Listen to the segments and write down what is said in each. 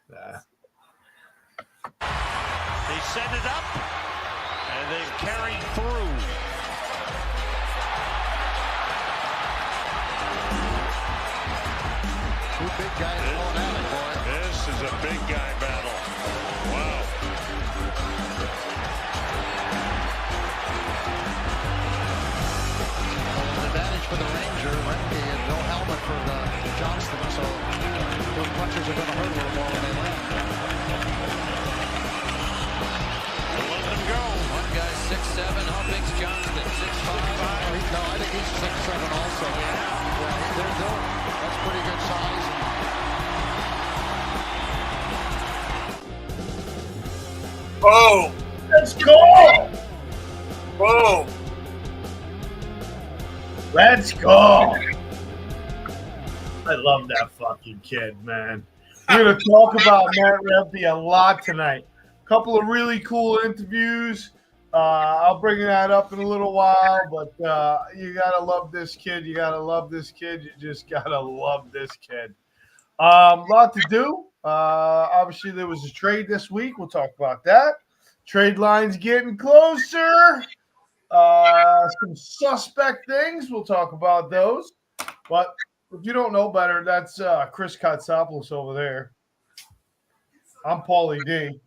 They set it up, and they've carried through. Two big guys going at it, boy. This is a big guy battle. Wow. Well, an advantage for the Ranger. No helmet for Johnston, so those punches are going to hurt a little more when they land. Let them go. One guy's 6'7", how big's Johnston? 6'5"? No, I think he's 6'7" also. That's pretty good size. Oh, Let's go! boom. Let's go! I love that fucking kid, man. We're going to talk about Matt Rempe a lot tonight. A couple of really cool interviews. I'll bring that up in a little while, but you got to love this kid. You got to love this kid. You just got to love this kid. Lot to do. Obviously, there was a trade this week. We'll talk about that. Trade line's getting closer. Some suspect things. We'll talk about those. But if you don't know better, that's Chris Kotsopoulos over there. I'm Paulie D.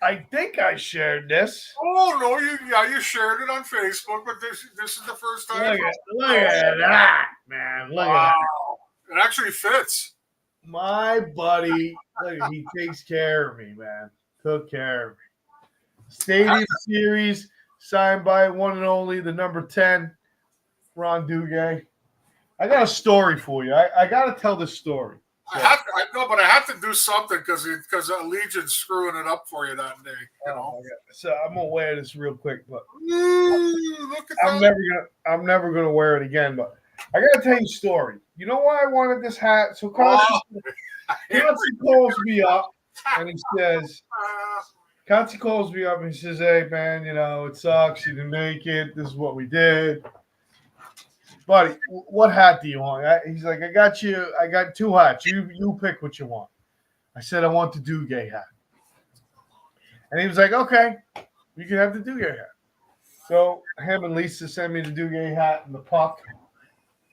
I think I shared this. Oh no, you shared it on Facebook, but this is the first time. Look at that, man. Look at that. It actually fits. My buddy, look, he takes care of me, man. Took care of me. Stadium Series, signed by one and only, the number 10, Ron Duguay. I got a story for you. I got to tell this story. So, I know, but I have to do something because Allegion's screwing it up for you that day. You know? So I'm gonna wear this real quick, but Look at I'm that. never gonna wear it again. But I gotta tell you a story. You know why I wanted this hat? So Constantine calls me up and he says, Constantine calls me up and he says, "Hey man, you know it sucks. You didn't make it. This is what we did." Buddy, what hat do you want? He's like, I got two hats. You pick what you want. I said, I want the Duguay hat. And he was like, okay, you can have the Duguay hat. So him and Lisa sent me the Duguay hat and the puck.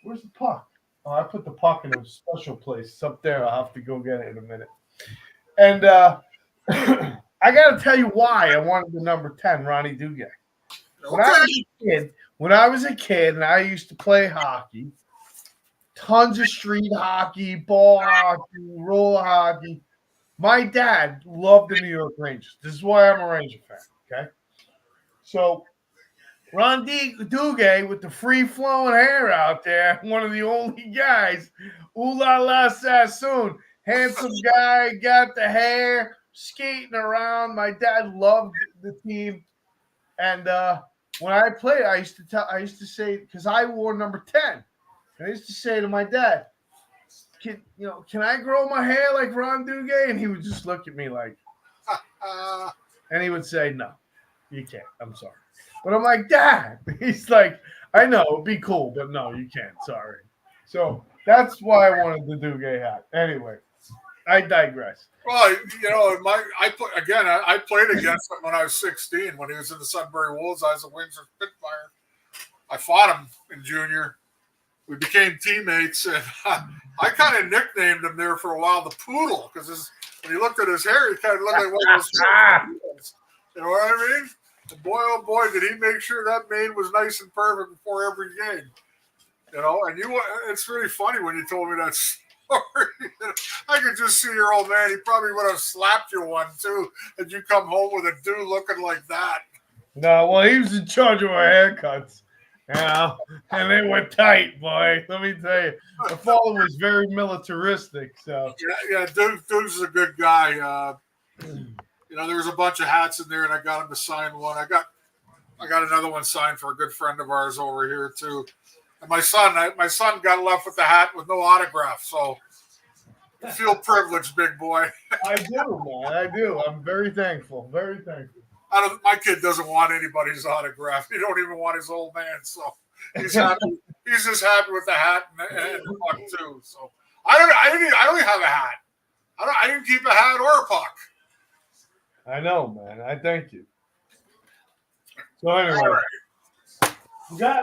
Where's the puck? Oh, I put the puck in a special place. It's up there. I'll have to go get it in a minute. And I got to tell you why I wanted the number 10, Ronnie Duguay. When I was a kid and I used to play hockey, tons of street hockey, ball hockey, roller hockey. My dad loved the New York Rangers. This is why I'm a Ranger fan, okay? So Ron Duguay with the free-flowing hair out there, one of the only guys, ooh la la Sassoon, handsome guy, got the hair, skating around. My dad loved the team. And when I played, I used to say, because I wore number 10. I used to say to my dad, can I grow my hair like Ron Duguay? And he would just look at me like, and he would say, no, you can't. I'm sorry. But I'm like, Dad. He's like, I know, it'd be cool, but no, you can't. Sorry. So that's why I wanted the Duguay hat. Anyway, I digress. Well, you know, I played against him when I was 16. When he was in the Sudbury Wolves, I was a Windsor Spitfire. I fought him in junior. We became teammates, and I kind of nicknamed him there for a while, the Poodle, because when you looked at his hair, he kind of looked like one of those. You know what I mean? And boy, oh boy, did he make sure that mane was nice and perfect before every game. You know, and it's really funny when you told me that story. I could just see your old man. He probably would have slapped you one too, and you come home with a dude looking like that. No, well, he was in charge of our haircuts, you know, and they were tight, boy. Let me tell you, the father was very militaristic. So yeah, Dude's a good guy. You know, there was a bunch of hats in there, and I got him to sign one. I got another one signed for a good friend of ours over here too. And my son got left with the hat with no autograph, so I feel privileged, big boy. I do, man. I do. I'm very thankful. Very thankful. My kid doesn't want anybody's autograph. He don't even want his old man, so he's happy. He's just happy with the hat and the puck too. So I don't even have a hat. I didn't keep a hat or a puck. I know, man. I thank you. So anyway,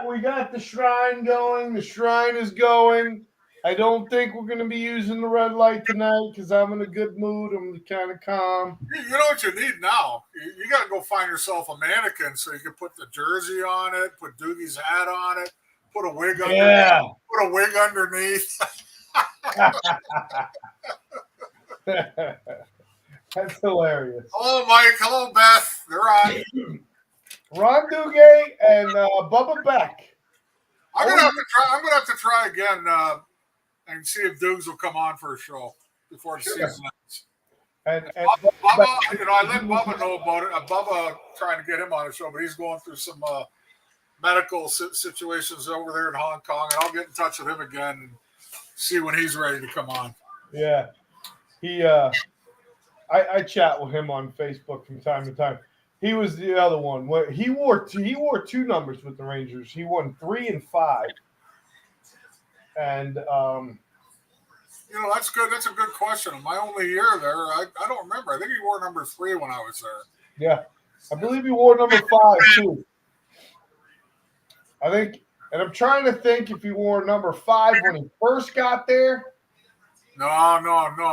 we got the shrine going. The shrine is going. I don't think we're going to be using the red light tonight because I'm in a good mood. I'm kind of calm. You know what you need now? You got to go find yourself a mannequin so you can put the jersey on it, put Doogie's hat on it, put a wig underneath. Yeah. Put a wig underneath. That's hilarious. Hello, Mike. Hello, Beth. They're on. Ron Duguay and Bubba Beck. I'm gonna have to try again and see if Dukes will come on for a show before the season ends. And Bubba, I let Bubba know about it. Bubba trying to get him on the show, but he's going through some medical situations over there in Hong Kong, and I'll get in touch with him again and see when he's ready to come on. Yeah, he. I chat with him on Facebook from time to time. He was the other one. He wore two numbers with the Rangers. He won 3 and 5. And that's good. That's a good question. My only year there, I don't remember. I think he wore number 3 when I was there. Yeah, I believe he wore number 5 too. I think, and I'm trying to think if he wore number 5 when he first got there. No,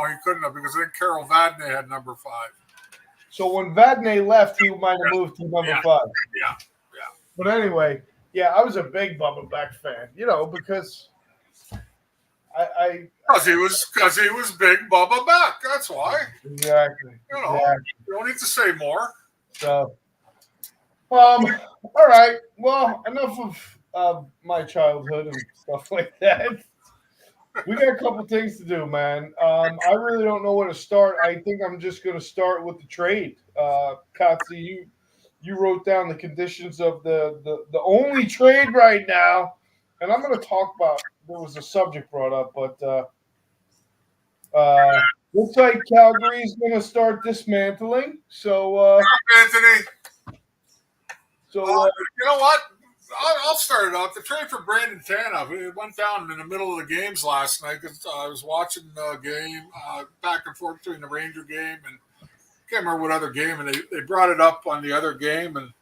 he couldn't have because I think Carol Vadney had number 5. So when Vadney left, he might have moved to number 5. Yeah. But anyway, yeah, I was a big Bubba Beck fan, because because he was big Bubba Beck. That's why. Exactly. You don't need to say more. So, all right. Well, enough of my childhood and stuff like that. We got a couple things to do, man. I really don't know where to start. I think I'm just going to start with the trade. Kotze, you wrote down the conditions of the only trade right now, and I'm going to talk about. There was a subject brought up, but looks like Calgary is going to start dismantling. So, Anthony. So you know what? I'll start it off. The trade for Brandon Tanev. It went down in the middle of the games last night because I was watching the game back and forth between the Ranger game and I can't remember what other game, and they brought it up on the other game, and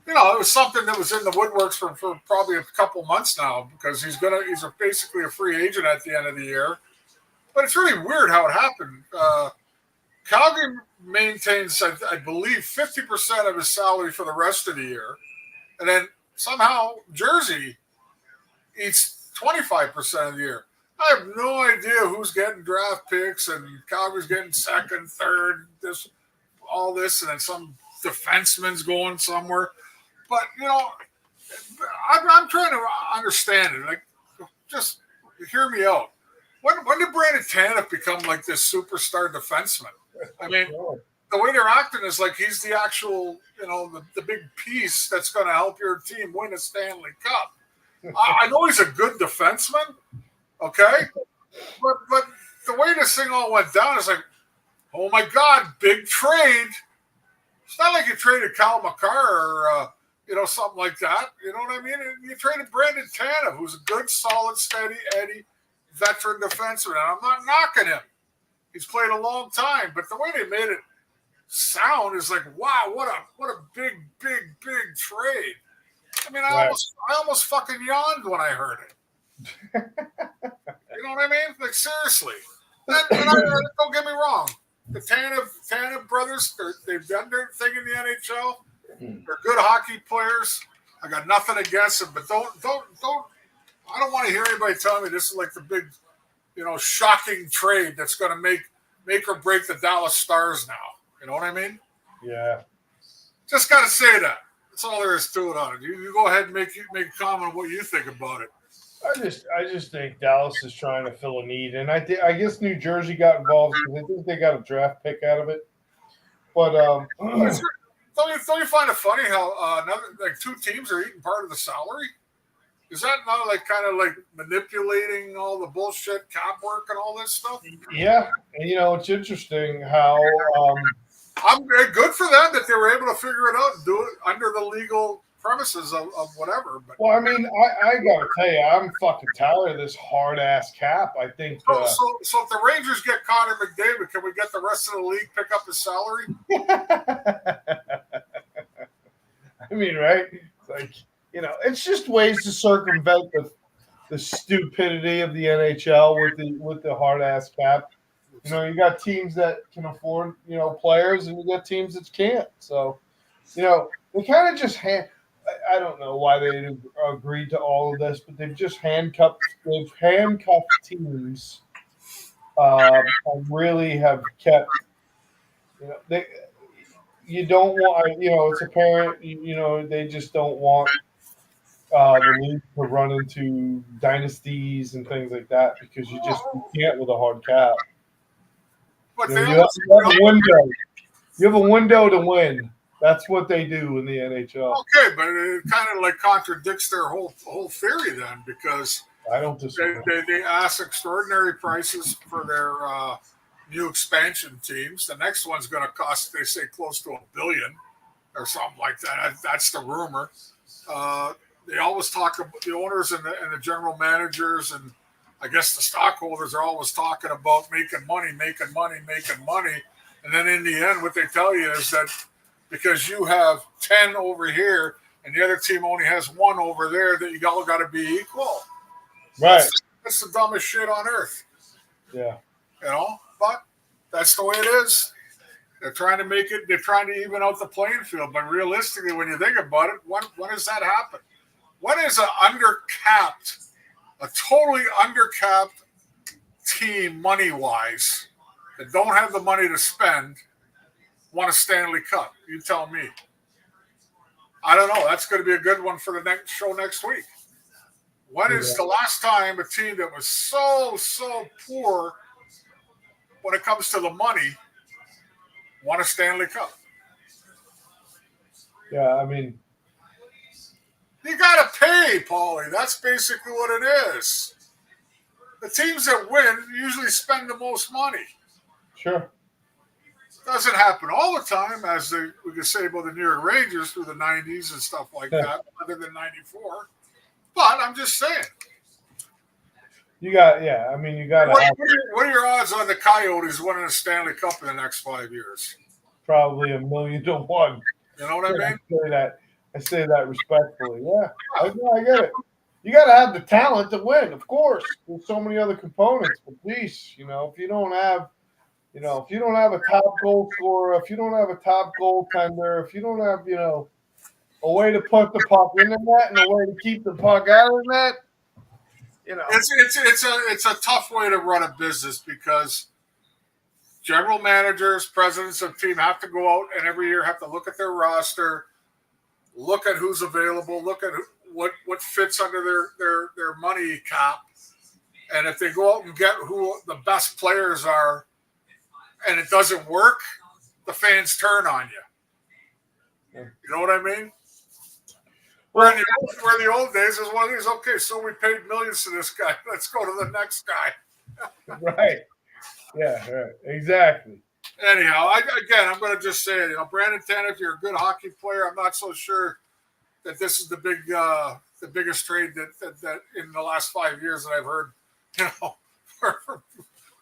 it was something that was in the woodworks for probably a couple months now because he's basically a free agent at the end of the year. But it's really weird how it happened. Calgary maintains, I believe, 50% of his salary for the rest of the year. And then somehow Jersey eats 25% of the year. I have no idea who's getting draft picks and Calgary's getting second, third, all this, and then some defenseman's going somewhere. But, I'm trying to understand it. Like, just hear me out. When did Brandon Tanev become like this superstar defenseman? I mean, the way they're acting is like he's the actual, the big piece that's going to help your team win a Stanley Cup. I know he's a good defenseman, okay? But the way this thing all went down is like, oh my God, big trade. It's not like you traded Cal McCarr or, something like that. You know what I mean? You traded Brandon Tanev, who's a good, solid, steady Eddie veteran defenseman. And I'm not knocking him. He's played a long time. But the way they made it sound is like, wow, what a big trade. I mean, I almost fucking yawned when I heard it. You know what I mean? Like, seriously. Don't get me wrong. The Tanev brothers, they've done their thing in the NHL. They're good hockey players. I got nothing against them, but don't. I don't want to hear anybody tell me this is like the big, shocking trade that's going to make or break the Dallas Stars now. You know what I mean? Yeah. Just got to say that. That's all there is to it on it. You go ahead and make a comment on what you think about it. I just think Dallas is trying to fill a need, and I guess New Jersey got involved because I think they got a draft pick out of it. But don't you find it funny how two teams are eating part of the salary? Is that not kind of manipulating all the bullshit cap work and all this stuff? Yeah, and it's interesting how I'm good for them that they were able to figure it out and do it under the legal premises of whatever. But Well, I mean, I gotta tell you, I'm fucking tired of this hard ass cap. I think. So if the Rangers get Connor McDavid, can we get the rest of the league pick up his salary? I mean, right? It's like, it's just ways to circumvent the stupidity of the NHL with the hard ass cap. You got teams that can afford, players, and you got teams that can't. So, they kind of just I don't know why they agreed to all of this, but they've just handcuffed teams, and really have kept, you don't want, it's apparent, they just don't want the league to run into dynasties and things like that because you can't with a hard cap. But You have a window. You have a window to win. That's what they do in the NHL. Okay, but it kind of like contradicts their whole theory then, because I don't disagree. They ask extraordinary prices for their new expansion teams. The next one's going to cost, they say, close to $1 billion or something like that. That's the rumor. They always talk about the owners and the general managers, and I guess the stockholders are always talking about making money. And then in the end, what they tell you is that because you have 10 over here and the other team only has 1 over there, that you all got to be equal. Right. That's the dumbest shit on earth. Yeah. But that's the way it is. They're trying to even out the playing field. But realistically, when you think about it, when does that happen? When is a totally undercapped team money-wise that don't have the money to spend won a Stanley Cup? You tell me. I don't know. That's going to be a good one for the next show next week. When is the last time a team that was so poor when it comes to the money won a Stanley Cup? Yeah, I mean, you got to pay, Paulie. That's basically what it is. The teams that win usually spend the most money. Sure. Doesn't happen all the time, as we could say about the New York Rangers through the 90s and stuff like that, other than 94. But I'm just saying. You got to. What are your odds on the Coyotes winning a Stanley Cup in the next 5 years? Probably 1,000,000 to 1. You know what I mean? I say that respectfully. Yeah, I get it. You got to have the talent to win, of course. There's so many other components, but geez, if you don't have, if you don't have a top goal scorer, if you don't have a top goaltender, if you don't have, a way to put the puck in the net and a way to keep the puck out of the net, it's a tough way to run a business, because general managers, presidents of team have to go out and every year have to look at their roster, look at who's available, look at what fits under their money cap, and if they go out and get who the best players are, and it doesn't work, the fans turn on you. You know what I mean? Where in the old days is one of these, okay, so we paid millions to this guy. Let's go to the next guy. Right. Yeah, right. Exactly. Anyhow, I'm going to just say it. Brandon Tanev, you're a good hockey player. I'm not so sure that this is the biggest trade that in the last 5 years that I've heard,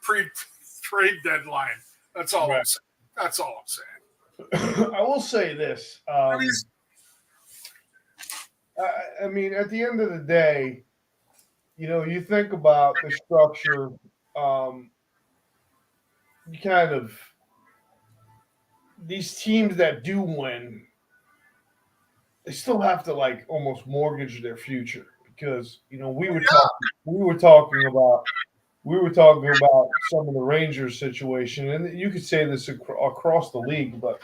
pre-trade dedeadline. That's all I'm saying. That's all I'm saying. I will say this. I mean, at the end of the day, you think about the structure, you kind of, these teams that do win, they still have to almost mortgage their future, because, we were talking about some of the Rangers situation, and you could say this across the league, but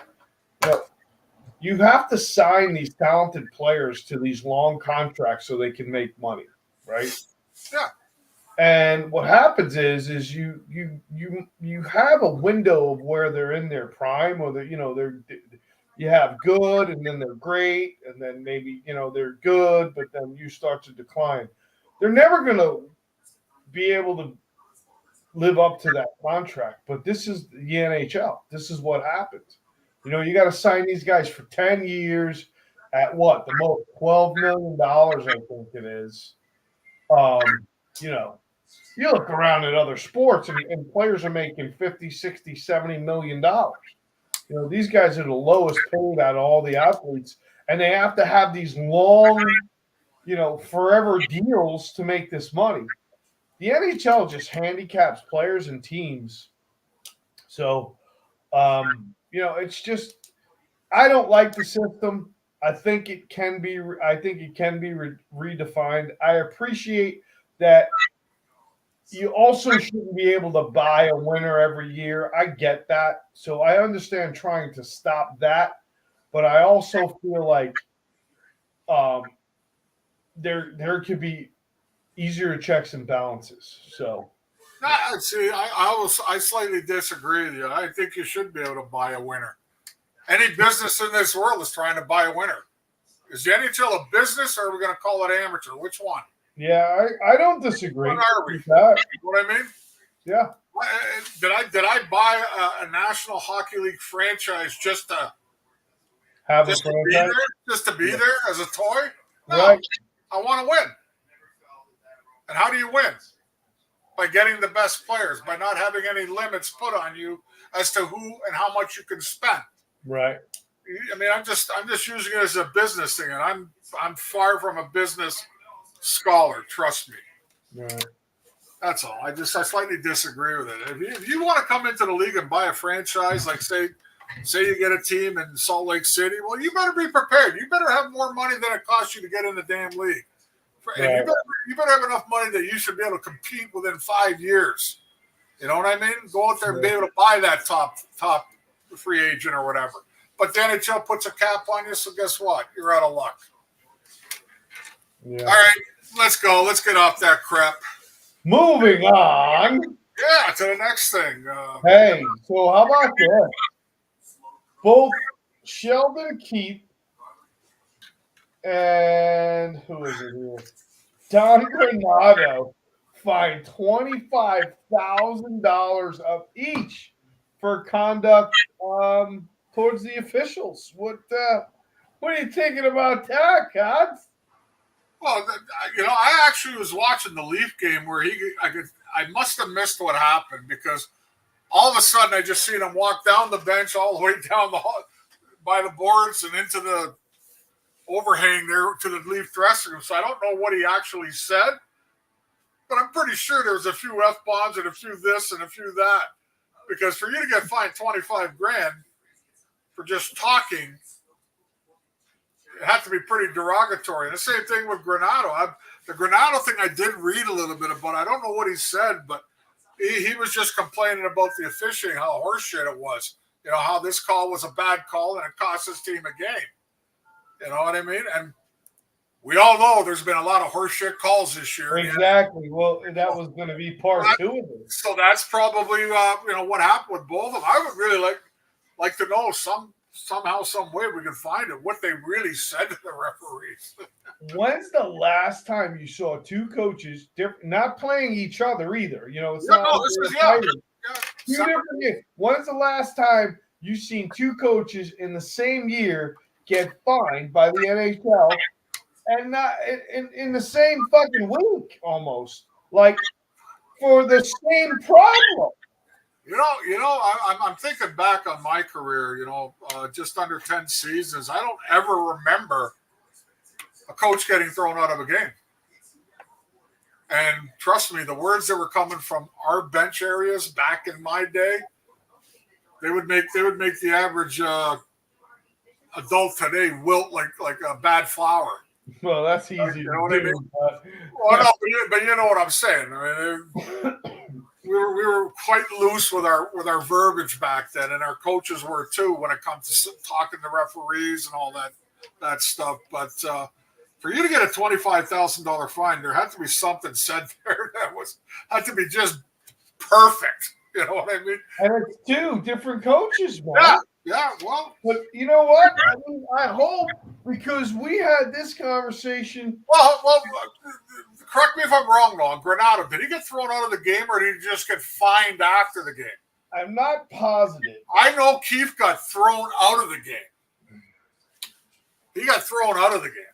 you have to sign these talented players to these long contracts so they can make money, right? Yeah. And what happens is you have a window of where they're in their prime, or you have good, and then they're great, and then maybe they're good, but then you start to decline. They're never going to be able to live up to that contract, but this is the NHL. This is what happens. You got to sign these guys for 10 years. at what the most $12 million, I think it is. You know, you look around at other sports and players are making 50, 60, 70 million dollars. You know, these guys are the lowest paid out of all the athletes, and they have to have these long, forever deals to make this money. The NHL just handicaps players and teams. So, it's just I don't like the system. I think it can be. Redefined. I appreciate that. You also shouldn't be able to buy a winner every year. I get that. So I understand trying to stop that. But I also feel like there could be easier checks and balances. So See, I slightly disagree with you. I think you should be able to buy a winner. Any business in this world is trying to buy a winner. Is the NHL a business, or are we going to call it amateur? Which one? Yeah, I don't disagree. What are we? With that. You know what I mean? Yeah. Did I buy a National Hockey League franchise just to Have just a to be franchise? there, just to be there as a toy? No, Right. I want to win. And how do you win? By getting the best players, by not having any limits put on you as to who and how much you can spend. Right. I mean, I'm just using it as a business thing, and I'm far from a business scholar. Trust me. Right. That's all. I slightly disagree with it. If you want to come into the league and buy a franchise, like say you get a team in Salt Lake City, well, you better be prepared. You better have more money than it costs you to get in the damn league. Right. You better have enough money that you should be able to compete within 5 years. You know what I mean? Go out there and be able to buy that top free agent or whatever. But the NHL puts a cap on you, so guess what? You're out of luck. Yeah. All right, let's go. Let's get off that crap. Moving on. Yeah, to the next thing. Hey, so how about this? Both Sheldon Keefe and who is it here? Don Granato fined $25,000 of each for conduct towards the officials. What are you thinking about that, Cods? Well, I actually was watching the Leaf game where I must have missed what happened because all of a sudden I just seen him walk down the bench all the way down by the boards and into the overhang there to the Leaf dressing room. So I don't know what he actually said, but I'm pretty sure there was a few F-bombs and a few this and a few that. Because for you to get fined $25,000 for just talking, it had to be pretty derogatory. And the same thing with Granato. The Granato thing I did read a little bit about. I don't know what he said, but he was just complaining about the officiating, how horseshit it was. You know, how this call was a bad call and it cost his team a game. You know what I mean? And we all know there's been a lot of horseshit calls this year. Exactly. Well, that was going to be part 2 of it. So that's probably what happened with both of them. I would really like to know somehow, some way we can find it, what they really said to the referees. When's the last time you saw two coaches not playing each other either? You know, it's not. No, this is two different games. When's the last time you've seen two coaches in the same year get fined by the NHL and not in the same fucking week almost, like for the same problem? I'm thinking back on my career, just under 10 seasons. I don't ever remember a coach getting thrown out of a game. And trust me, the words that were coming from our bench areas back in my day, they would make the average adult today wilt like a bad flower. Well, that's easy. You know what I mean? But you know what I'm saying. I mean, we were quite loose with our verbiage back then, and our coaches were too when it comes to talking to referees and all that stuff. But for you to get a $25,000 fine, there had to be something said there that had to be just perfect. You know what I mean? And it's two different coaches, man. Yeah. Well, but you know what? I mean, I hope, because we had this conversation. Well, correct me if I'm wrong, though. Granato, did he get thrown out of the game, or did he just get fined after the game? I'm not positive. I know Keefe got thrown out of the game. he got thrown out of the game.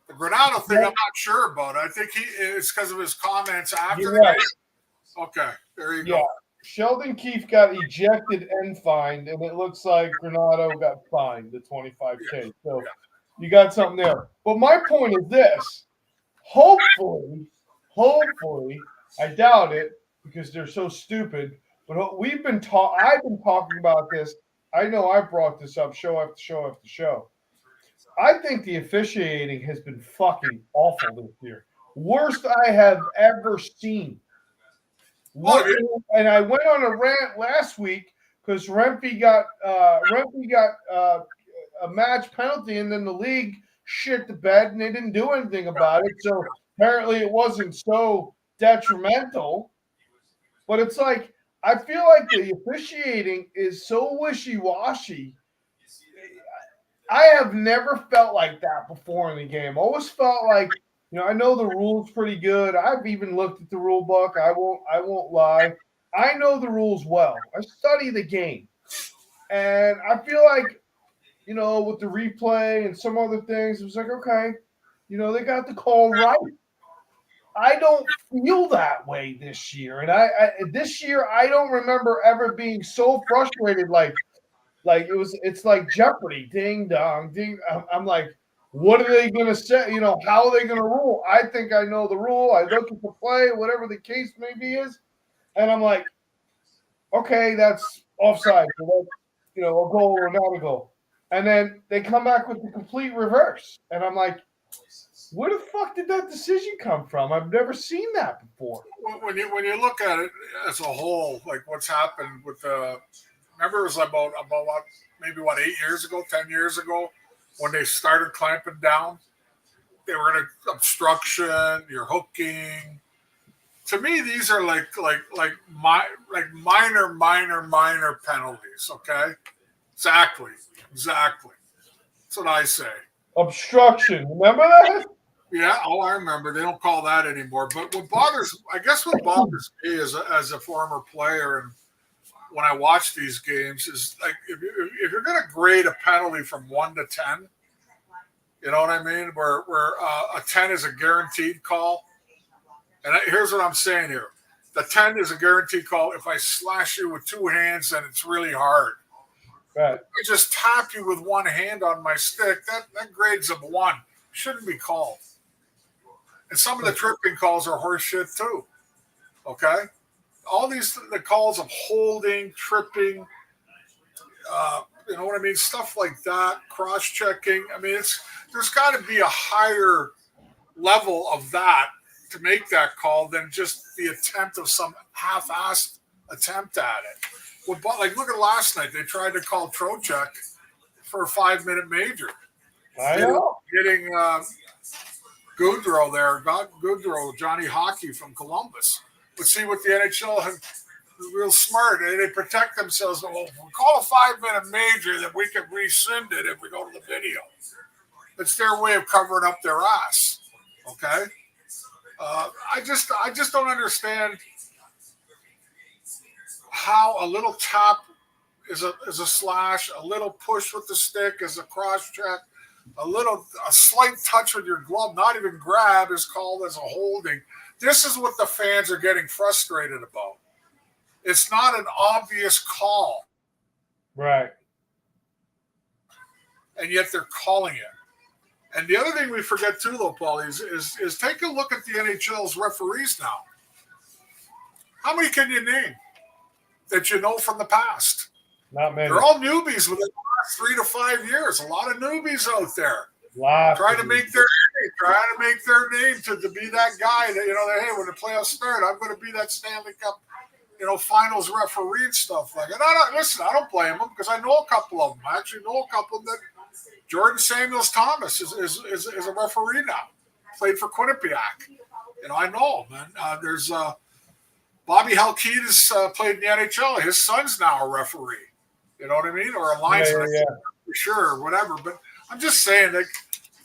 The Granado thing, I'm not sure about. I think it's because of his comments after the game. Okay, there you go. Sheldon Keefe got ejected and fined, and it looks like Granado got fined the $25K. So you got something there. But my point is this. Hopefully, I doubt it because they're so stupid, but I've been talking about this. I know I brought this up show after show after show. I think the officiating has been fucking awful this year. Worst I have ever seen. And I went on a rant last week because Rempe got a match penalty, and then the league shit the bed, and they didn't do anything about it. So apparently, it wasn't so detrimental. But it's like I feel like the officiating is so wishy-washy. I have never felt like that before in the game. I always felt like, I know the rules pretty good. I've even looked at the rule book. I won't lie. I know the rules well. I study the game. And I feel like, with the replay and some other things, it was like, okay, they got the call right. I don't feel that way this year. And this year, I don't remember ever being so frustrated like it's like Jeopardy, ding dong, ding. I'm like, what are they going to say? How are they going to rule? I think I know the rule. I look at the play, whatever the case may be is, and I'm like, okay, that's offside. So that's, a goal or not a goal. And then they come back with the complete reverse. And I'm like, where the fuck did that decision come from? I've never seen that before. When you look at it as a whole, like what's happened with remember it was about 8 years ago, 10 years ago, when they started clamping down. They were going to obstruction, you're hooking. To me, these are like minor penalties. Okay, exactly. That's what I say. Obstruction. Remember that? Yeah. Oh, I remember. They don't call that anymore. But what bothers me as a former player and when I watch these games is like if you're going to grade a penalty from 1 to 10, you know what I mean? Where a 10 is a guaranteed call. And here's what I'm saying here. The 10 is a guaranteed call. If I slash you with two hands, then it's really hard. Right. If I just tap you with one hand on my stick, that grades of 1. Shouldn't be called. And some of the tripping calls are horse shit too. Okay? All the calls of holding, tripping, you know what I mean? Stuff like that, cross-checking. I mean, there's got to be a higher level of that to make that call than just the attempt of some half-assed attempt at it. Well, like, look at last night. They tried to call Trocheck for a 5-minute major. I know. Getting Goudreau there, Johnny Hockey from Columbus. But see, with the NHL, real smart, and they protect themselves. Well, if we call a 5-minute major, then we can rescind it if we go to the video. It's their way of covering up their ass. Okay, I just don't understand how a little tap is a slash, a little push with the stick is a cross check, a slight touch with your glove, not even grab, is called as a holding. This is what the fans are getting frustrated about. It's not an obvious call. Right. And yet they're calling it. And the other thing we forget too, though, Paulie, is take a look at the NHL's referees now. How many can you name that you know from the past? Not many. They're all newbies within the last 3 to 5 years. A lot of newbies out there. Trying to make their name to be that guy that, that, hey, when the playoffs start, I'm going to be that Stanley Cup, finals referee and stuff like that. I don't blame them because I know a couple of them. I actually know a couple of them. Jordan Samuels Thomas is a referee now. Played for Quinnipiac. I know him. And there's Bobby Halkitis played in the NHL. His son's now a referee. You know what I mean? Or a linesman, for sure, or whatever. But I'm just saying that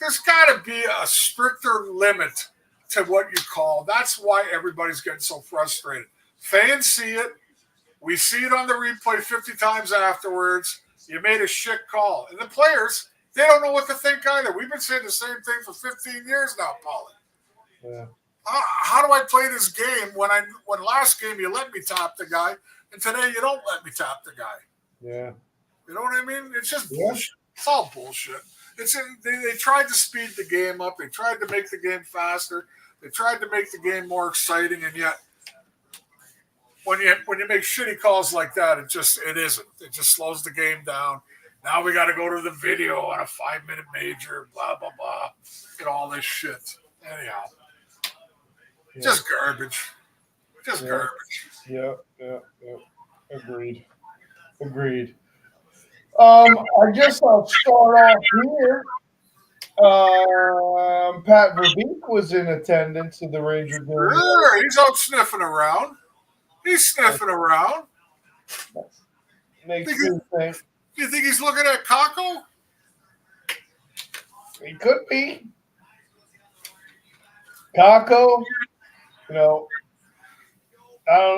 there's got to be a stricter limit to what you call. That's why everybody's getting so frustrated. Fans see it. We see it on the replay 50 times afterwards. You made a shit call. And the players, They don't know what to think either. We've been saying the same thing for 15 years now, Paulie. Yeah. How do I play this game when last game you let me tap the guy, and today you don't let me tap the guy? Yeah. You know what I mean? It's just bullshit. It's all bullshit. They tried to speed the game up. They tried to make the game faster. They tried to make the game more exciting, and yet when you make shitty calls like that, it isn't. It just slows the game down. Now we got to go to the video on a 5-minute major, blah blah blah, all this shit. Anyhow, just garbage. Just garbage. Yeah. Agreed. I guess I'll start off here. Pat Verbeek was in attendance at the Ranger game. Sure, he's out sniffing around. He's sniffing around. Makes me think. You think he's looking at Kako? He could be. Kako, I don't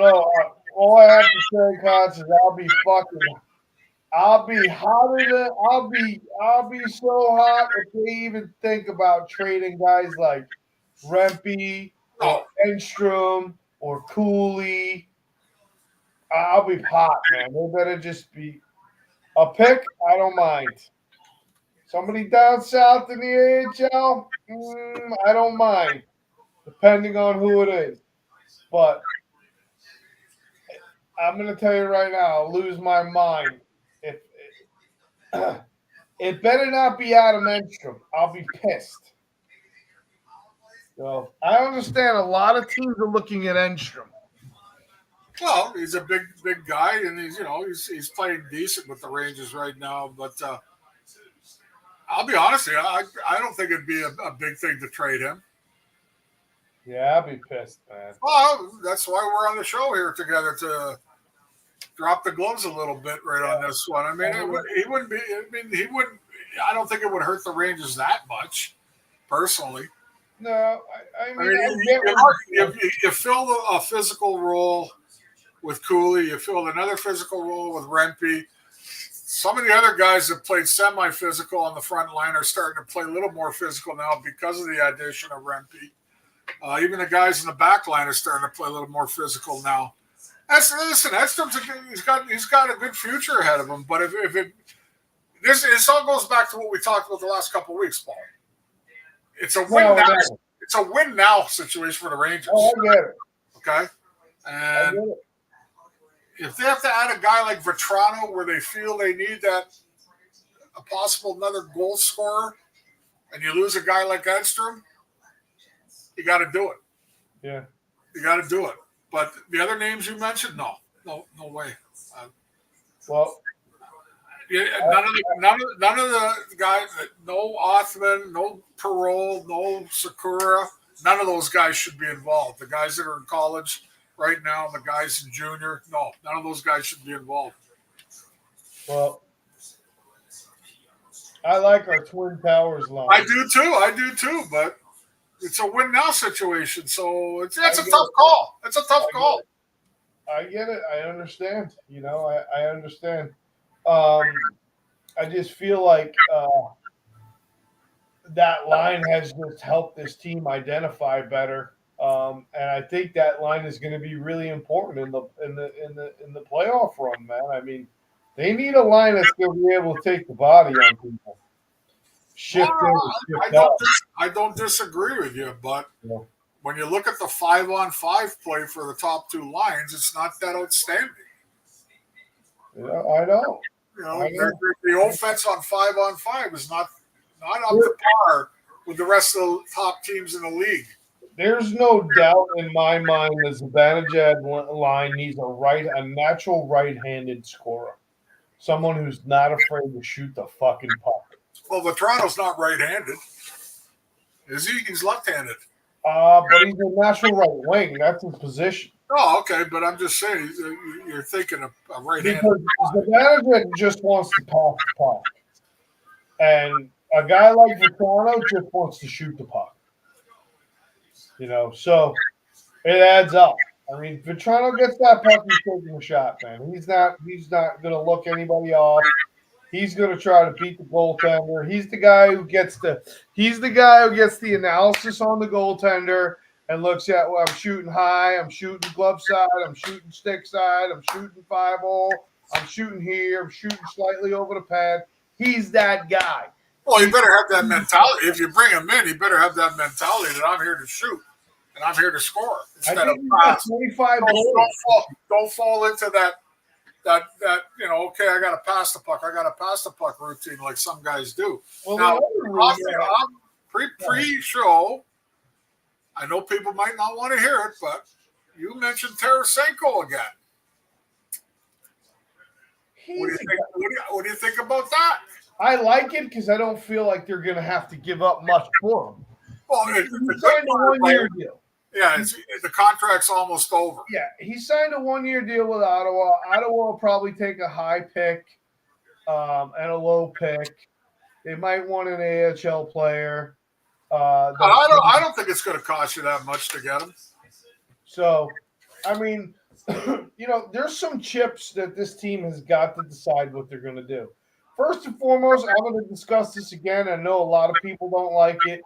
know. All I have to say, Cots, is I'll be so hot if they even think about trading guys like Rempe or Enstrom or Cooley. I'll be hot, man. They better just be a pick. I don't mind. Somebody down south in the AHL, I don't mind, depending on who it is. But I'm going to tell you right now, I'll lose my mind. If it better not be Adam Enstrom. I'll be pissed. So I understand a lot of teams are looking at Enstrom. Well, he's a big guy, and he's playing decent with the Rangers right now. But I'll be honest with you, I don't think it'd be a big thing to trade him. Yeah, I'll be pissed, man. Well, that's why we're on the show here together, to drop the gloves a little bit on this one. I mean, he wouldn't be. I mean, he wouldn't. I don't think it would hurt the Rangers that much, personally. No, I mean you filled a physical role with Cooley. You filled another physical role with Rempe. Some of the other guys that played semi-physical on the front line are starting to play a little more physical now because of the addition of Rempe. Even the guys in the back line are starting to play a little more physical now. Edstrom's he's got a good future ahead of him. But this all goes back to what we talked about the last couple of weeks, Paul. It's a win now. It's a win now situation for the Rangers. Oh, I get it. Okay, and if they have to add a guy like Vetrano, where they feel they need a possible another goal scorer, and you lose a guy like Edstrom, you got to do it. Yeah, you got to do it. But the other names you mentioned, no way. None of the guys. No Othman, no Parole, no Sakura. None of those guys should be involved. The guys that are in college right now, the guys in junior, no, none of those guys should be involved. Well, I like our Twin Towers line. I do too. But it's a win now situation, so it's a tough call. It's a tough call. I get it. I understand. I understand. I just feel like that line has just helped this team identify better, and I think that line is going to be really important in the playoff run, man. I mean, they need a line that's going to be able to take the body on people. I don't disagree with you, but when you look at the 5-on-5 play for the top two lines, it's not that outstanding. Yeah, I know. The offense on 5-on-5 is not up to par with the rest of the top teams in the league. There's no doubt in my mind the Zibanejad line needs a natural right-handed scorer, someone who's not afraid to shoot the fucking puck. Well, Vetrano's not right-handed, is he? He's left-handed. But he's a natural right wing. That's his position. Oh, okay, but I'm just saying you're thinking of a right-handed. Because the manager just wants to pass the puck, and a guy like Vetrano just wants to shoot the puck. So it adds up. I mean, Vetrano gets that puck, he's taking a shot, man. He's not going to look anybody off. He's going to try to beat the goaltender. He's the guy who gets the analysis on the goaltender and looks at, well, I'm shooting high, I'm shooting glove side, I'm shooting stick side, I'm shooting 5-hole, I'm shooting here, I'm shooting slightly over the pad. He's that guy. Well, you better have that mentality. If you bring him in, you better have that mentality that I'm here to shoot and I'm here to score instead of pass. 25 Don't fall into that okay, I got to pass the puck routine like some guys do. Well, now, pre-show, I know people might not want to hear it, but you mentioned Tarasenko again. What do you think about that? I like it because I don't feel like they're going to have to give up much for him. Well, he signed a one-year deal. Yeah, the contract's almost over. Yeah, he signed a one-year deal with Ottawa. Ottawa will probably take a high pick and a low pick. They might want an AHL player. I don't think it's going to cost you that much to get him. So, I mean, there's some chips that this team has got to decide what they're going to do. First and foremost, I'm going to discuss this again. I know a lot of people don't like it.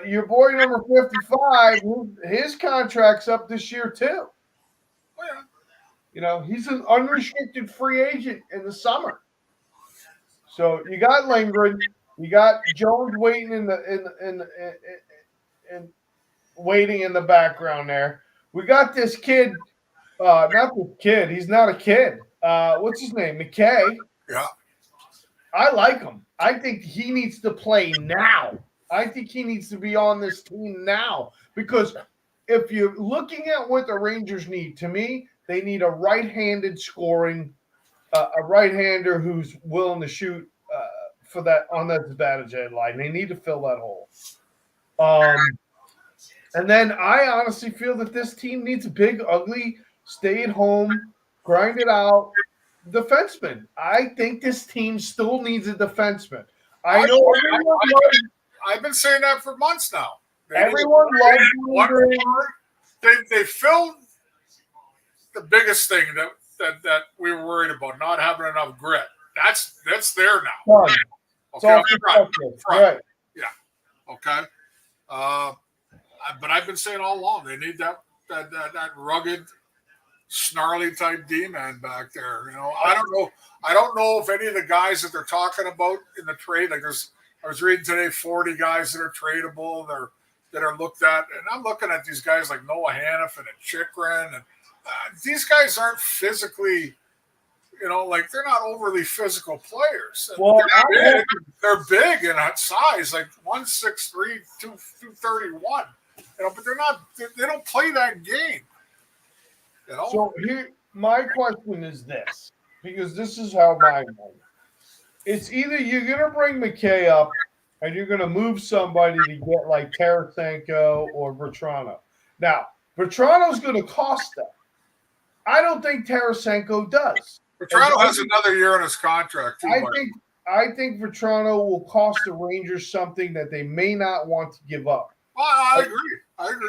Your boy number 55, his contract's up this year too. Oh, yeah. He's an unrestricted free agent in the summer. So you got Lindgren, you got Jones waiting in the background there. We got this kid, not this kid. He's not a kid. What's his name? McKay. Yeah. I like him. I think he needs to play now. I think he needs to be on this team now because if you're looking at what the Rangers need, to me, they need a right-handed scoring, a right-hander who's willing to shoot for that on that advantage end line. They need to fill that hole. And then I honestly feel that this team needs a big, ugly, stay-at-home, grind it out defenseman. I think this team still needs a defenseman. I know I've been saying that for months now. Everyone loves they filled the biggest thing that we were worried about, not having enough grit. That's there now. Okay, right. Yeah. Okay. But I've been saying all along they need that rugged, snarly type D-man back there. I don't know if any of the guys that they're talking about in the trade, like I was reading today 40 guys that are tradable, that are looked at, and I'm looking at these guys like Noah Hannafin and Chychrun, and these guys aren't physically, they're not overly physical players. Well, they're big in size, like 163, 231. But they're not. They don't play that game. So here, my question is this, because this is how my mind. It's either you're going to bring McKay up and you're going to move somebody to get like Tarasenko or Vetrano. Now, Vetrano's going to cost them. I don't think Tarasenko does. Vetrano has another year on his contract, too. I think Vetrano will cost the Rangers something that they may not want to give up. Well, I agree.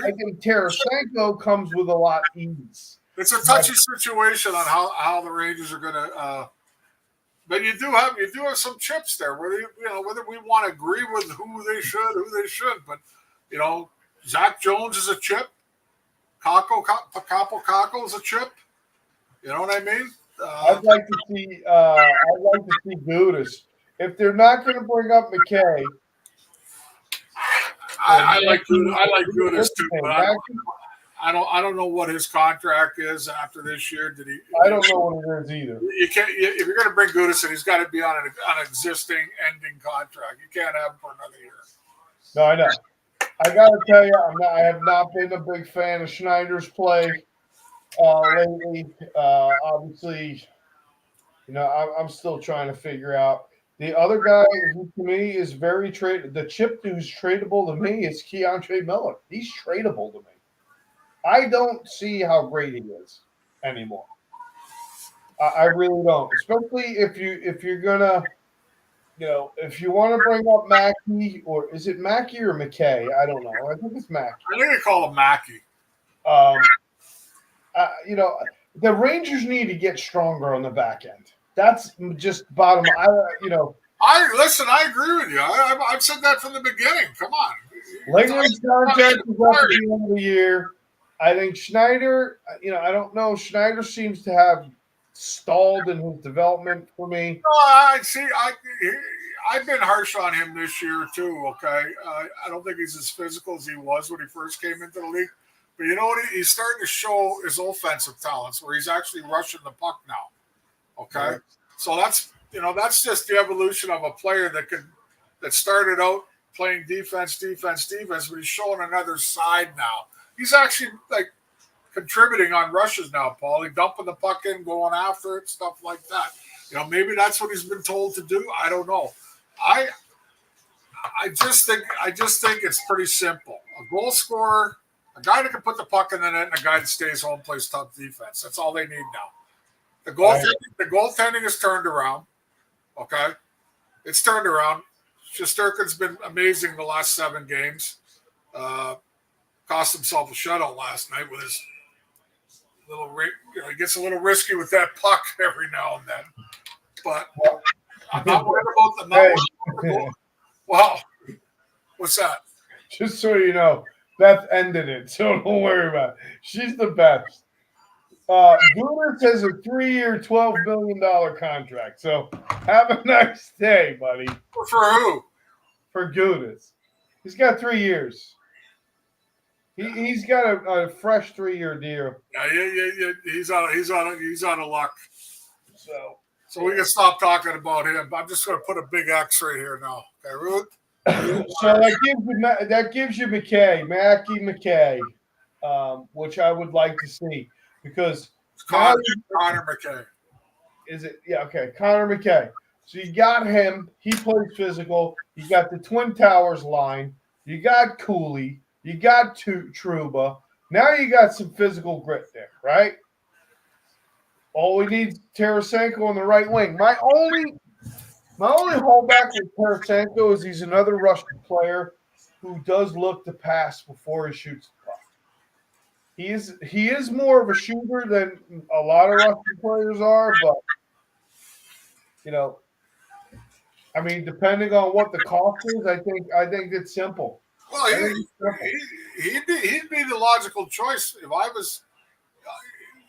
I think Tarasenko comes with a lot of ease. It's a touchy situation on how the Rangers are going to but you do have some chips there. Whether we want to agree with who they should, but Zach Jones is a chip. Kakko is a chip. You know what I mean? I'd like to see Gudis. If they're not going to bring up McKay, I like Gudis too, but I don't know what his contract is after this year. I don't know what it is either. You can't if you're going to bring Gudis in, he's got to be on an existing ending contract. You can't have him for another year. No, I know. I got to tell you, I have not been a big fan of Schneider's play lately. Obviously, I'm still trying to figure out. The other guy who to me is very tradable. The chip who's tradable to me is Keontae Miller. He's tradable to me. I don't see how great he is anymore. I really don't. Especially if you're gonna, if you want to bring up Mackey, or is it Mackey or McKay? I don't know. I think it's Mackey. I think they call him Mackey. The Rangers need to get stronger on the back end. That's just bottom. I agree with you. I've said that from the beginning. Come on. Lingard's contract is up at the end of the year. I think Schneider, I don't know. Schneider seems to have stalled in his development for me. I've been harsh on him this year too. Okay, I don't think he's as physical as he was when he first came into the league. But you know what? He's starting to show his offensive talents where he's actually rushing the puck now. Okay, Right. So that's just the evolution of a player that started out playing defense, but he's showing another side now. He's actually like contributing on rushes now, Paul. He's dumping the puck in, going after it, stuff like that. Maybe that's what he's been told to do. I don't know. I just think it's pretty simple. A goal scorer, a guy that can put the puck in the net, and a guy that stays home, plays tough defense. That's all they need now. The goaltending is turned around. Okay, it's turned around. Shesterkin's been amazing the last 7 games. Cost himself a shutout last night with his little. He gets a little risky with that puck every now and then. But I'm not worried about the goal. Wow, what's that? Just so you know, Beth ended it, so don't worry about it. She's the best. Gudas has a 3-year, $12 million contract. So have a nice day, buddy. For who? For Gudas. He's got 3 years. He's got a fresh 3-year deal. Yeah. He's out of luck. So we Yeah. can stop talking about him. I'm just going to put a big X right here now. Okay, Ruth? So that gives you Mackie McKay, which I would like to see because Connor McKay. Is it? Yeah, okay. Connor McKay. So you got him. He plays physical. You got the Twin Towers line. You got Cooley. You got Trouba. Now you got some physical grit there, right? All we need is Tarasenko on the right wing. My only holdback with Tarasenko is he's another Russian player who does look to pass before he shoots the puck. He is more of a shooter than a lot of Russian players are, but depending on what the cost is, I think it's simple. Well, he'd be the logical choice if I was.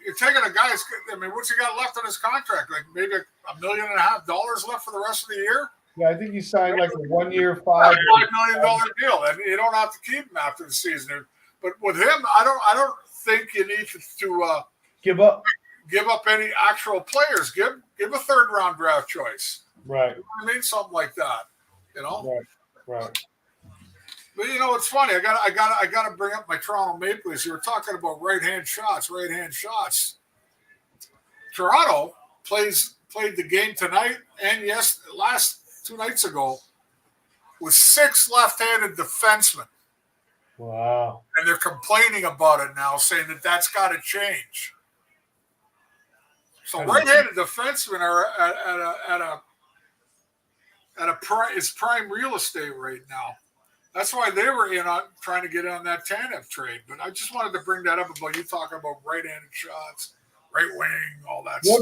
You're taking a guy. What's he got left on his contract? Like maybe $1.5 million left for the rest of the year. Yeah, I think he signed like a 1-year, $5 million deal, and you don't have to keep him after the season. But with him, I don't think you need to give up any actual players. Give a 3rd round draft choice. Right. You know something like that. Right. But it's funny. I got to bring up my Toronto Maple Leafs. You were talking about right-hand shots. Toronto played the game tonight and last 2 nights ago with 6 left-handed defensemen. Wow. And they're complaining about it now, saying that's got to change. So right-handed defensemen are it's prime real estate right now. That's why they were trying to get on that Tanev trade. But I just wanted to bring that up about you talking about right-handed shots, right wing, all that stuff.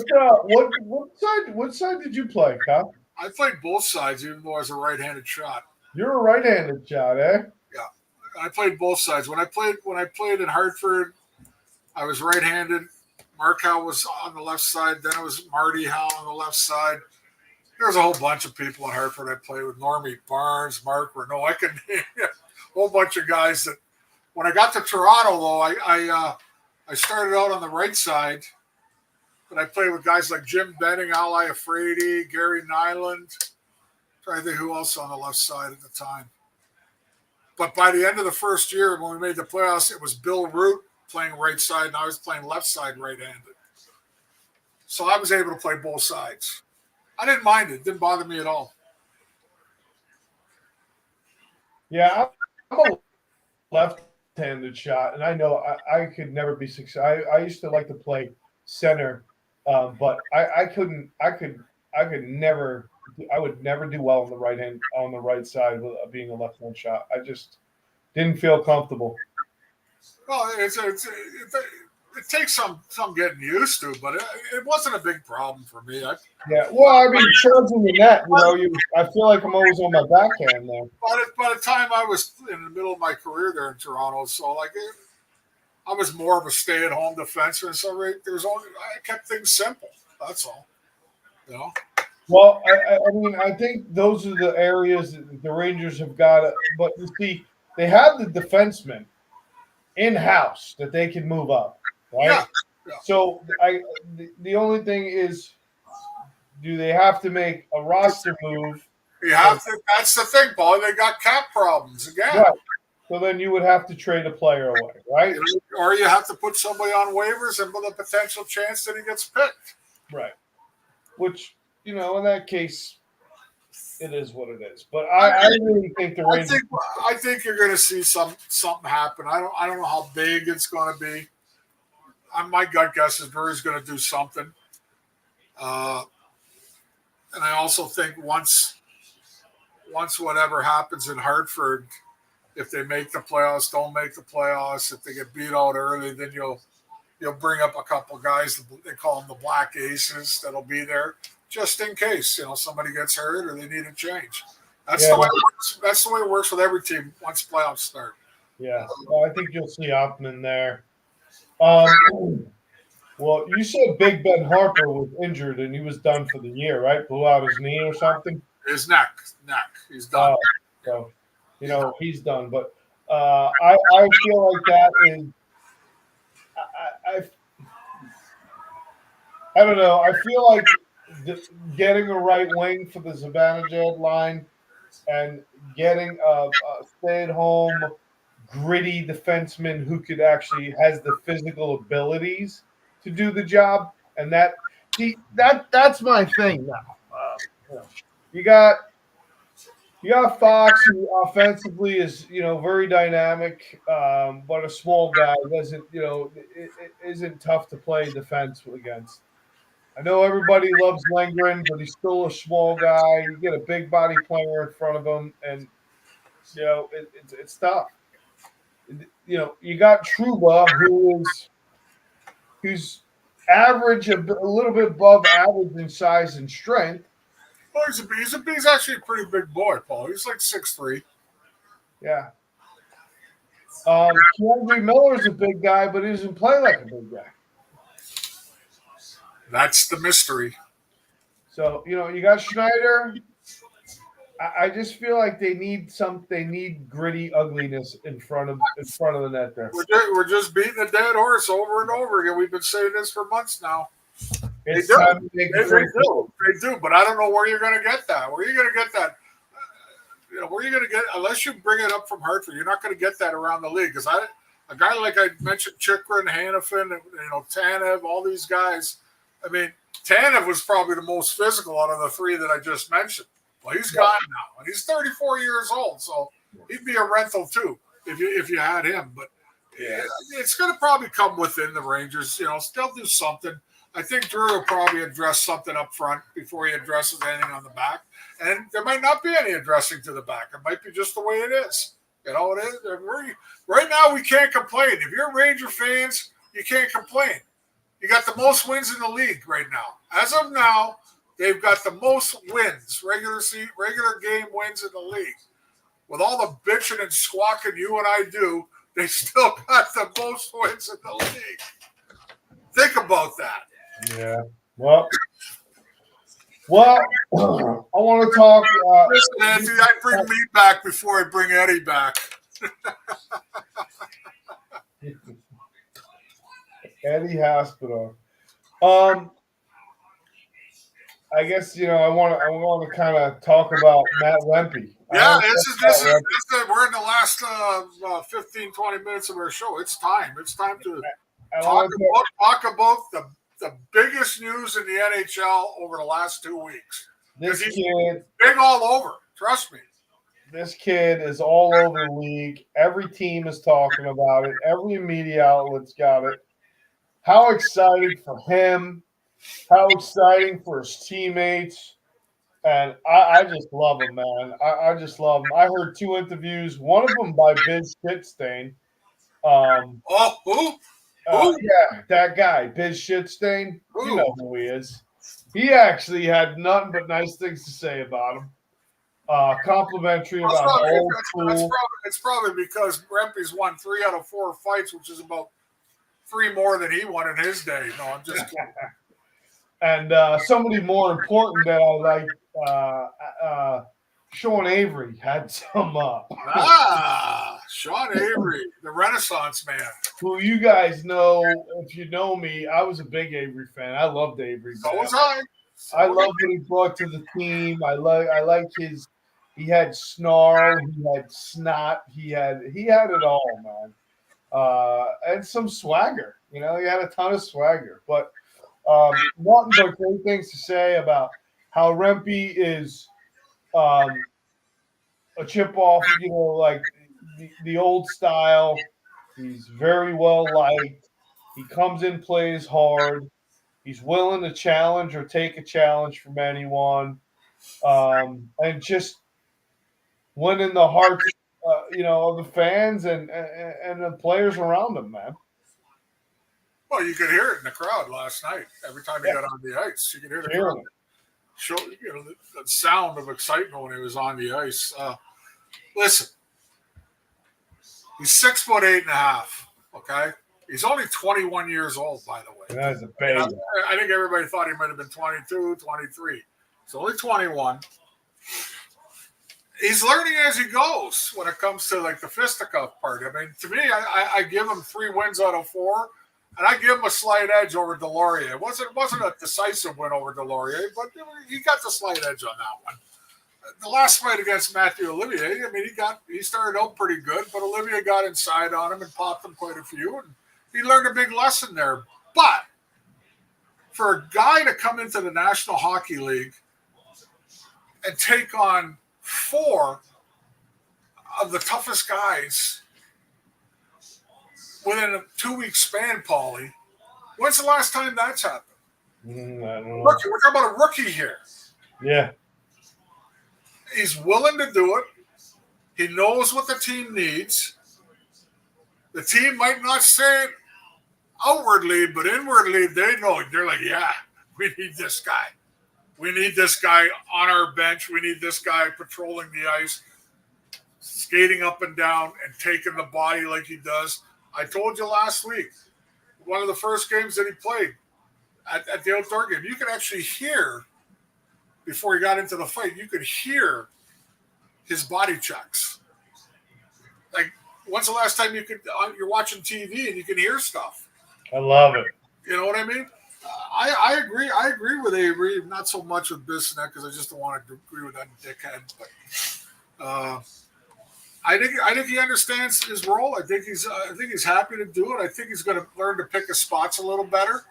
What side did you play, Kyle? I played both sides, even though I was a right-handed shot. You're a right-handed shot, eh? Yeah, I played both sides. When I played in Hartford, I was right-handed. Mark Howe was on the left side. Then it was Marty Howe on the left side. There's a whole bunch of people in Hartford I played with. Normie Barnes, Mark Renault. I could name a whole bunch of guys that. When I got to Toronto, though, I started out on the right side, but I played with guys like Jim Benning, Al Iafrate, Gary Nyland. Trying to think who else on the left side at the time. But by the end of the first year, when we made the playoffs, it was Bill Root playing right side, and I was playing left side right-handed. So I was able to play both sides. I didn't mind it. It didn't bother me at all. Yeah, I'm a left-handed shot, and I know I could never be successful. I used to like to play center, but I would never do well on the right side of being a left-hand shot. I just didn't feel comfortable. Well, it's it takes some getting used to, but it wasn't a big problem for me. Yeah, well, I mean, charging the net, I feel like I'm always on my backhand there. By the time I was in the middle of my career there in Toronto, so I was more of a stay-at-home defenseman. So I kept things simple. That's all. Well, I mean, I think those are the areas that the Rangers have got. But you see, they have the defensemen in-house that they can move up, right? Yeah. So the only thing is, do they have to make a roster move? You have to. That's the thing, Paul. They got cap problems again. Right. So then you would have to trade a player away, right? Or you have to put somebody on waivers and with a potential chance that he gets picked. Right. Which, in that case, it is what it is. But I really think the Rangers. I think you're going to see something happen. I don't know how big it's going to be. My gut guess is Drury's going to do something. And I also think once whatever happens in Hartford, if they make the playoffs, don't make the playoffs, if they get beat out early, then you'll bring up a couple guys. They call them the Black Aces that'll be there just in case somebody gets hurt or they need a change. That's the way it works. That's the way it works with every team once playoffs start. Yeah, well, I think you'll see Oppman there. Well, you said Big Ben Harper was injured and he was done for the year, right? Blew out his knee or something. His neck. He's done. So, he's done. But I feel like that is. I don't know. I feel like getting a right wing for the Zibanejad line and getting a stay-at-home, gritty defenseman who could actually has the physical abilities to do the job, and that's my thing now. You got Fox, who offensively is very dynamic, but a small guy doesn't it isn't tough to play defense against. I know everybody loves Lindgren, but he's still a small guy. You get a big body player in front of him, and it's tough. You got Trouba, who's average, a little bit above average in size and strength. Well, he's actually a pretty big boy, Paul. He's like 6'3". Yeah. Keandre Miller's a big guy, but he doesn't play like a big guy. That's the mystery. So, you got Schneider. I just feel like they need gritty ugliness in front of the net there. We're just beating a dead horse over and over again. We've been saying this for months now. They do, but I don't know where you're going to get that. Where are you going to get that? Where are you going to get, unless you bring it up from Hartford, you're not going to get that around the league. Because a guy like I mentioned, Chikrin, Hanifin, Tanev, all these guys. I mean, Tanev was probably the most physical out of the three that I just mentioned. Well, he's gone now, and he's 34 years old, so he'd be a rental too if you had him. But it's going to probably come within the Rangers. Still do something. I think Drew will probably address something up front before he addresses anything on the back, and there might not be any addressing to the back. It might be just the way it is. It is. Right now, we can't complain. If you're Ranger fans, you can't complain. You got the most wins in the league right now. As of now, they've got the most wins, regular game wins in the league. With all the bitching and squawking you and I do, they still got the most wins in the league. Think about that. Yeah. Well, I want to talk. Listen, Anthony, I bring me back before I bring Eddie back. Eddie Hospital. I guess I want to kind of talk about Matt Lempe. Yeah, we're in the last 15, 20 minutes of our show. It's time. It's time to talk about the biggest news in the NHL over the last 2 weeks. This kid, big all over. Trust me. This kid is all over the league. Every team is talking about it. Every media outlet's got it. How exciting for him. How exciting for his teammates. And I just love him, man. I just love him. I heard 2 interviews, one of them by Biz Shitstain. Who? Yeah, that guy, Biz Shitstain. You know who he is. He actually had nothing but nice things to say about him. Complimentary about how old school. It's probably because Rempe's won 3 out of 4 fights, which is about 3 more than he won in his day. No, I'm just kidding. And somebody more important that I like, Sean Avery had some Sean Avery, the Renaissance man. who you guys know, if you know me, I was a big Avery fan. I loved Avery. So was I. I love what he brought to the team. I like his. He had snarl. He had snot. He had it all, man. And some swagger. You know, he had a ton of swagger. But nothing but great things to say about how Rempe is a chip off. You know, like the old style. He's very well liked. He comes in, plays hard. He's willing to challenge or take a challenge from anyone, and just winning the hearts, of the fans and the players around him, man. Well, you could hear it in the crowd last night. Every time he got on the ice, you could hear the crowd show, the sound of excitement when he was on the ice. Listen, he's 6'8.5". Okay. He's only 21 years old, by the way. That's a baby. I think everybody thought he might have been 22, 23. He's only 21. He's learning as he goes when it comes to like the fisticuff part. I mean, to me, I give him 3 wins out of 4, and I give him a slight edge over Delorier. It wasn't a decisive win over Delorier, but he got the slight edge on that one. The last fight against Matthew Olivier, I mean, he started out pretty good, but Olivier got inside on him and popped him quite a few, and he learned a big lesson there. But for a guy to come into the National Hockey League and take on 4 of the toughest guys within a 2-week span, Paulie, when's the last time that's happened? I don't know. Rookie, we're talking about a rookie here. Yeah. He's willing to do it. He knows what the team needs. The team might not say it outwardly, but inwardly they know. They're like, yeah, we need this guy. We need this guy on our bench. We need this guy patrolling the ice, skating up and down and taking the body like he does. I told you last week, one of the first games that he played at the outdoor game, you could actually hear, before he got into the fight, you could hear his body checks. Like, when's the last time you're watching TV and you can hear stuff? I love it. You know what I mean? I agree. I agree with Avery, not so much with Bissonnette because I just don't want to agree with that dickhead. But I think he understands his role. I think he's happy to do it. I think he's going to learn to pick his spots a little better.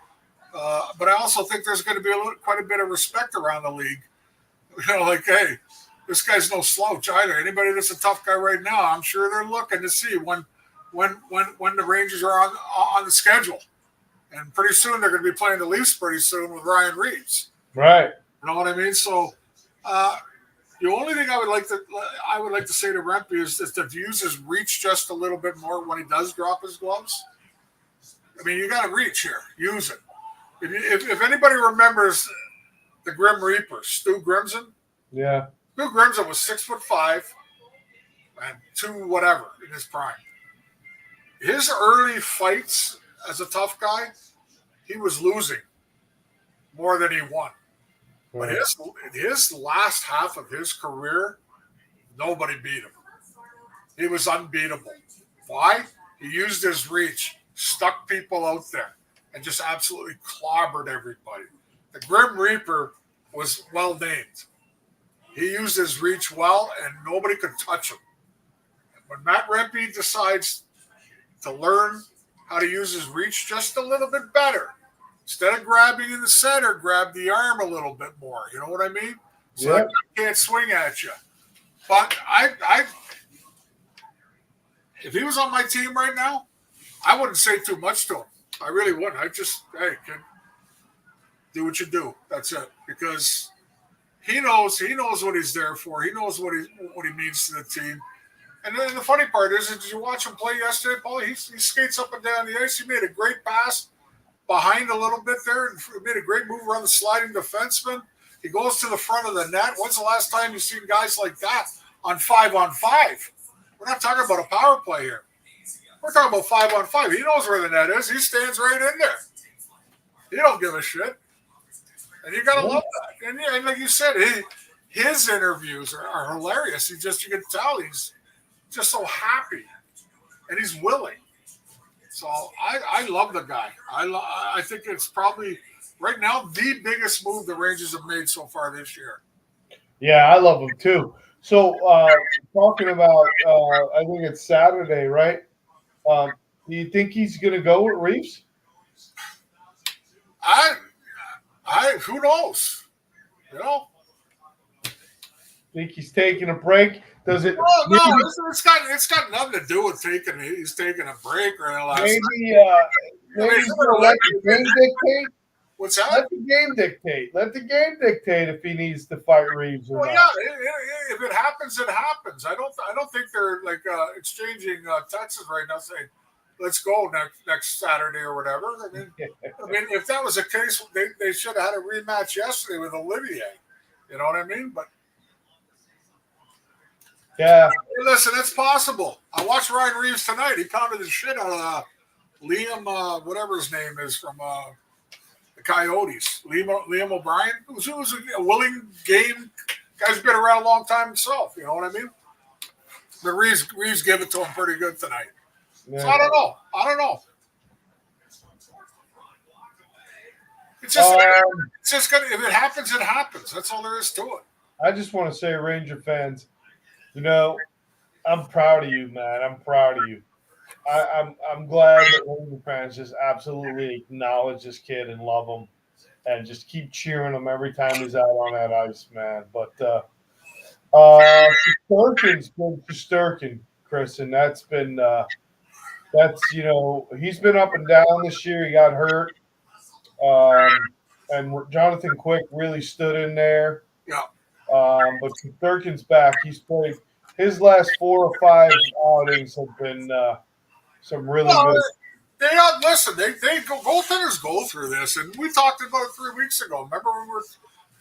But I also think there's going to be quite a bit of respect around the league. You know, like, hey, this guy's no slouch either. Anybody that's a tough guy right now, I'm sure they're looking to see when the Rangers are on the schedule. And pretty soon they're going to be playing the Leafs pretty soon with Ryan Reeves. Right. You know what I mean? So the only thing I would like to say to Rempe is to use his reach just a little bit more when he does drop his gloves. I mean, you got to reach here. Use it. If anybody remembers the Grim Reaper, Stu Grimson. Yeah. Stu Grimson was 6'5" and 2 whatever in his prime. His early fights as a tough guy, he was losing more than he won. Right. But his last half of his career, nobody beat him. He was unbeatable. Why? He used his reach, stuck people out there, and just absolutely clobbered everybody. The Grim Reaper was well named. He used his reach well, and nobody could touch him. When Matt Rempe decides to learn how to use his reach just a little bit better, instead of grabbing in the center, grab the arm a little bit more. You know what I mean? So that guy can't swing at you. But I if he was on my team right now, I wouldn't say too much to him. I really wouldn't. I just, hey, kid, do what you do. That's it. Because he knows what he's there for. He knows what he means to the team. And then the funny part is, did you watch him play yesterday, Paul? He skates up and down the ice. He made a great pass behind a little bit there and made a great move around the sliding defenseman. He goes to the front of the net. When's the last time you've seen guys like that on 5-on-5? We're not talking about a power play here. We're talking about 5-on-5. He knows where the net is. He stands right in there. He don't give a shit. And you got to love that. And like you said, his interviews are hilarious. You can tell he's just so happy. And he's willing. So I love the guy. I think it's probably, right now, the biggest move the Rangers have made so far this year. Yeah, I love him too. So talking about, I think it's Saturday, right? Do you think he's going to go with Reeves? Who knows? You know? Think he's taking a break? Does it? No, it's got nothing to do with he's taking a break or anything. Maybe he's going to let the game dictate. What's that? Let the game dictate. Let the game dictate if he needs to fight Reeves or not. Yeah, if it happens, it happens. I don't think they're like exchanging texts right now saying, "Let's go next Saturday" or whatever. I mean, if that was the case, they should have had a rematch yesterday with Olivier. You know what I mean? But yeah, hey, listen, it's possible. I watched Ryan Reeves tonight. He pounded the shit out of Liam, whatever his name is from the Coyotes. Liam O'Brien, who's a willing game guy's been around a long time himself. You know what I mean? But Reeves gave it to him pretty good tonight. Yeah. So I don't know. It's just gonna. If it happens, it happens. That's all there is to it. I just want to say, Ranger fans, I'm proud of you, man. I'm proud of you. I'm glad that Ranger fans just absolutely acknowledge this kid and love him, and just keep cheering him every time he's out on that ice, man. But Shesterkin's been Shesterkin, Chris, and that's he's been up and down this year. He got hurt, and Jonathan Quick really stood in there. Yeah. But Shesterkin's back. He's played his last 4 or 5 outings have been some really good. Goaltenders go through this, and we talked about it 3 weeks ago. Remember when we were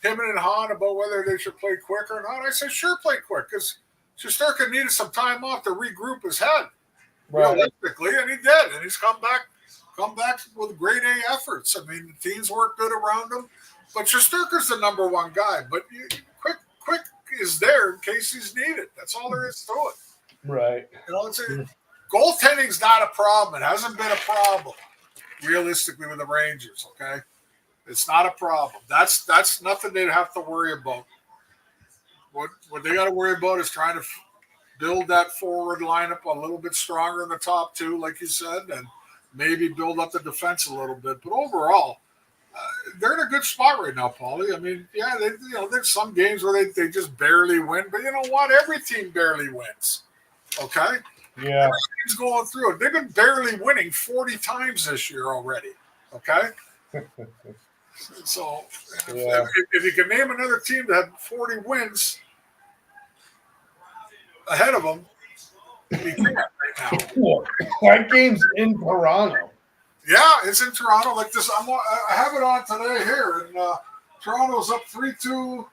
him and Han about whether they should play Quick or not? I said, sure, play Quick, because Shesterkin needed some time off to regroup his head, realistically, and he did, and he's come back with grade A efforts. I mean, the teams work good around him, but Shesterkin's the number one guy. But Quick is there in case he's needed. That's all there is to it. Right. Goaltending's not a problem. It hasn't been a problem, realistically, with the Rangers, okay? It's not a problem. That's nothing they'd have to worry about. What they got to worry about is trying to build that forward lineup a little bit stronger in the top 2, like you said, and maybe build up the defense a little bit. But overall, they're in a good spot right now, Paulie. I mean, yeah, there's some games where they just barely win, but you know what? Every team barely wins, okay? Yeah. Every team's going through it. They've been barely winning 40 times this year already, okay? So if you can name another team that had 40 wins ahead of them, you can't right now. That game's in Toronto. Yeah, it's in Toronto. Like this, I have it on today here, and Toronto's up 3-2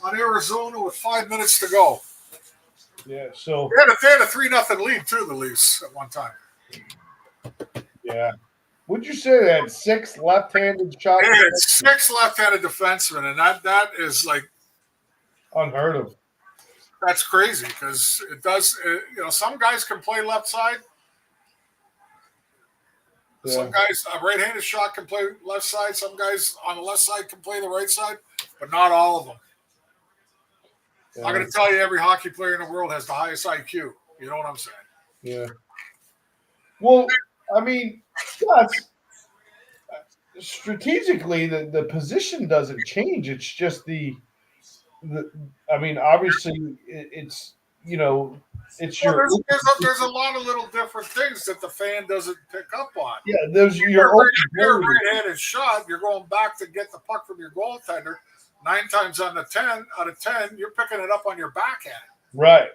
on Arizona with 5 minutes to go. Yeah, so they had a 3-0 lead too. The Leafs at one time. Yeah, would you say they had 6 left-handed shots? They had 6 left-handed defensemen, and that is like unheard of. That's crazy because it does. Some guys can play left side. Yeah. Some guys, a right-handed shot can play left side. Some guys on the left side can play the right side, but not all of them. Yeah. I'm going to tell you, every hockey player in the world has the highest IQ. You know what I'm saying? Yeah. Well, I mean, strategically, the position doesn't change. It's just I mean, obviously, it's it's your. There's a lot of little different things that the fan doesn't pick up on. Yeah, there's your. You're a right-handed shot. You're going back to get the puck from your goaltender. 9 times out of 10, you're picking it up on your backhand. Right.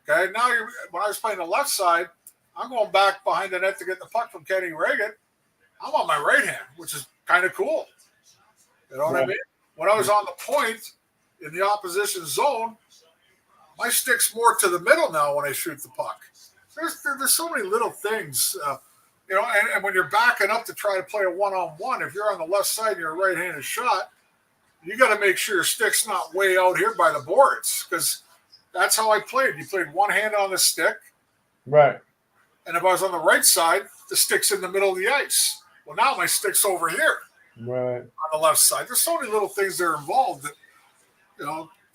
Okay, now when I was playing the left side, I'm going back behind the net to get the puck from Kenny Reagan. I'm on my right hand, which is kind of cool. You know what I mean? When I was on the point in the opposition zone, my stick's more to the middle now when I shoot the puck. There's so many little things, and when you're backing up to try to play a one-on-one, if you're on the left side and you're a right-handed shot, you got to make sure your stick's not way out here by the boards, because that's how I played. You played one hand on the stick. Right. And if I was on the right side, the stick's in the middle of the ice. Well, now my stick's over here. Right. On the left side. There's so many little things that are involved that,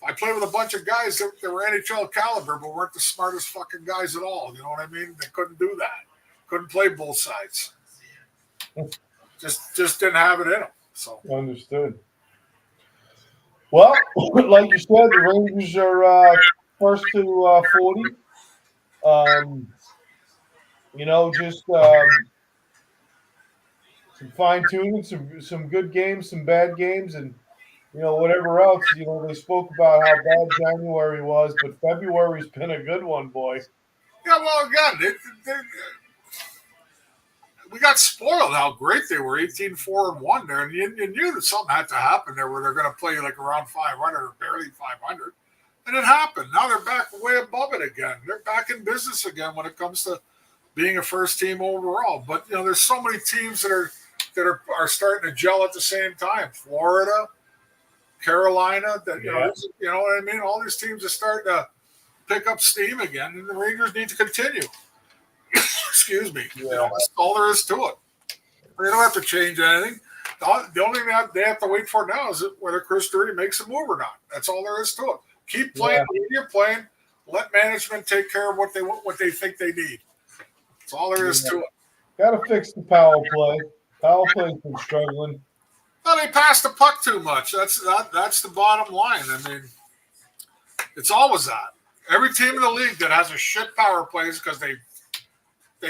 I played with a bunch of guys that were NHL caliber, but weren't the smartest fucking guys at all. You know what I mean? They couldn't do that. Couldn't play both sides. Just didn't have it in them. So understood. Well, like you said, the Rangers are first to 40. Just some fine tuning, some good games, some bad games, and whatever else. They spoke about how bad January was, but February's been a good one, boy. Yeah, well, again, we got spoiled how great they were, 18-4-1 there, and you knew that something had to happen there where they're going to play like around 500 or barely 500, and it happened. Now they're back way above it again. They're back in business again when it comes to being a first team overall. But there's so many teams that are starting to gel at the same time. Florida, Carolina, you know what I mean? All these teams are starting to pick up steam again, and the Rangers need to continue. Excuse me. Yeah. That's all there is to it. They don't have to change anything. The only thing they have to wait for now is whether Chris Drury makes a move or not. That's all there is to it. Keep playing the way you're playing. Let management take care of what they think they need. That's all there is to it. Got to fix the power play. Power play's been struggling. Well, they pass the puck too much. That's the bottom line. I mean, it's always that. Every team in the league that has a shit power play is because they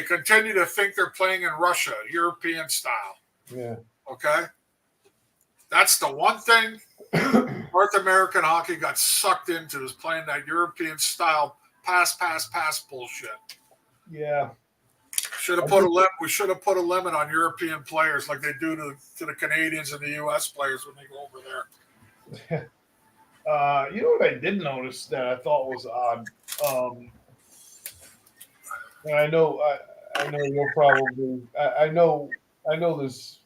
continue to think they're playing in Russia, European style. Yeah. Okay? That's the one thing North American hockey got sucked into, is playing that European style pass bullshit. Yeah. We should have put a limit on European players like they do to the Canadians and the U.S. players when they go over there. What I did notice that I thought was odd, and I know you'll probably, I know this.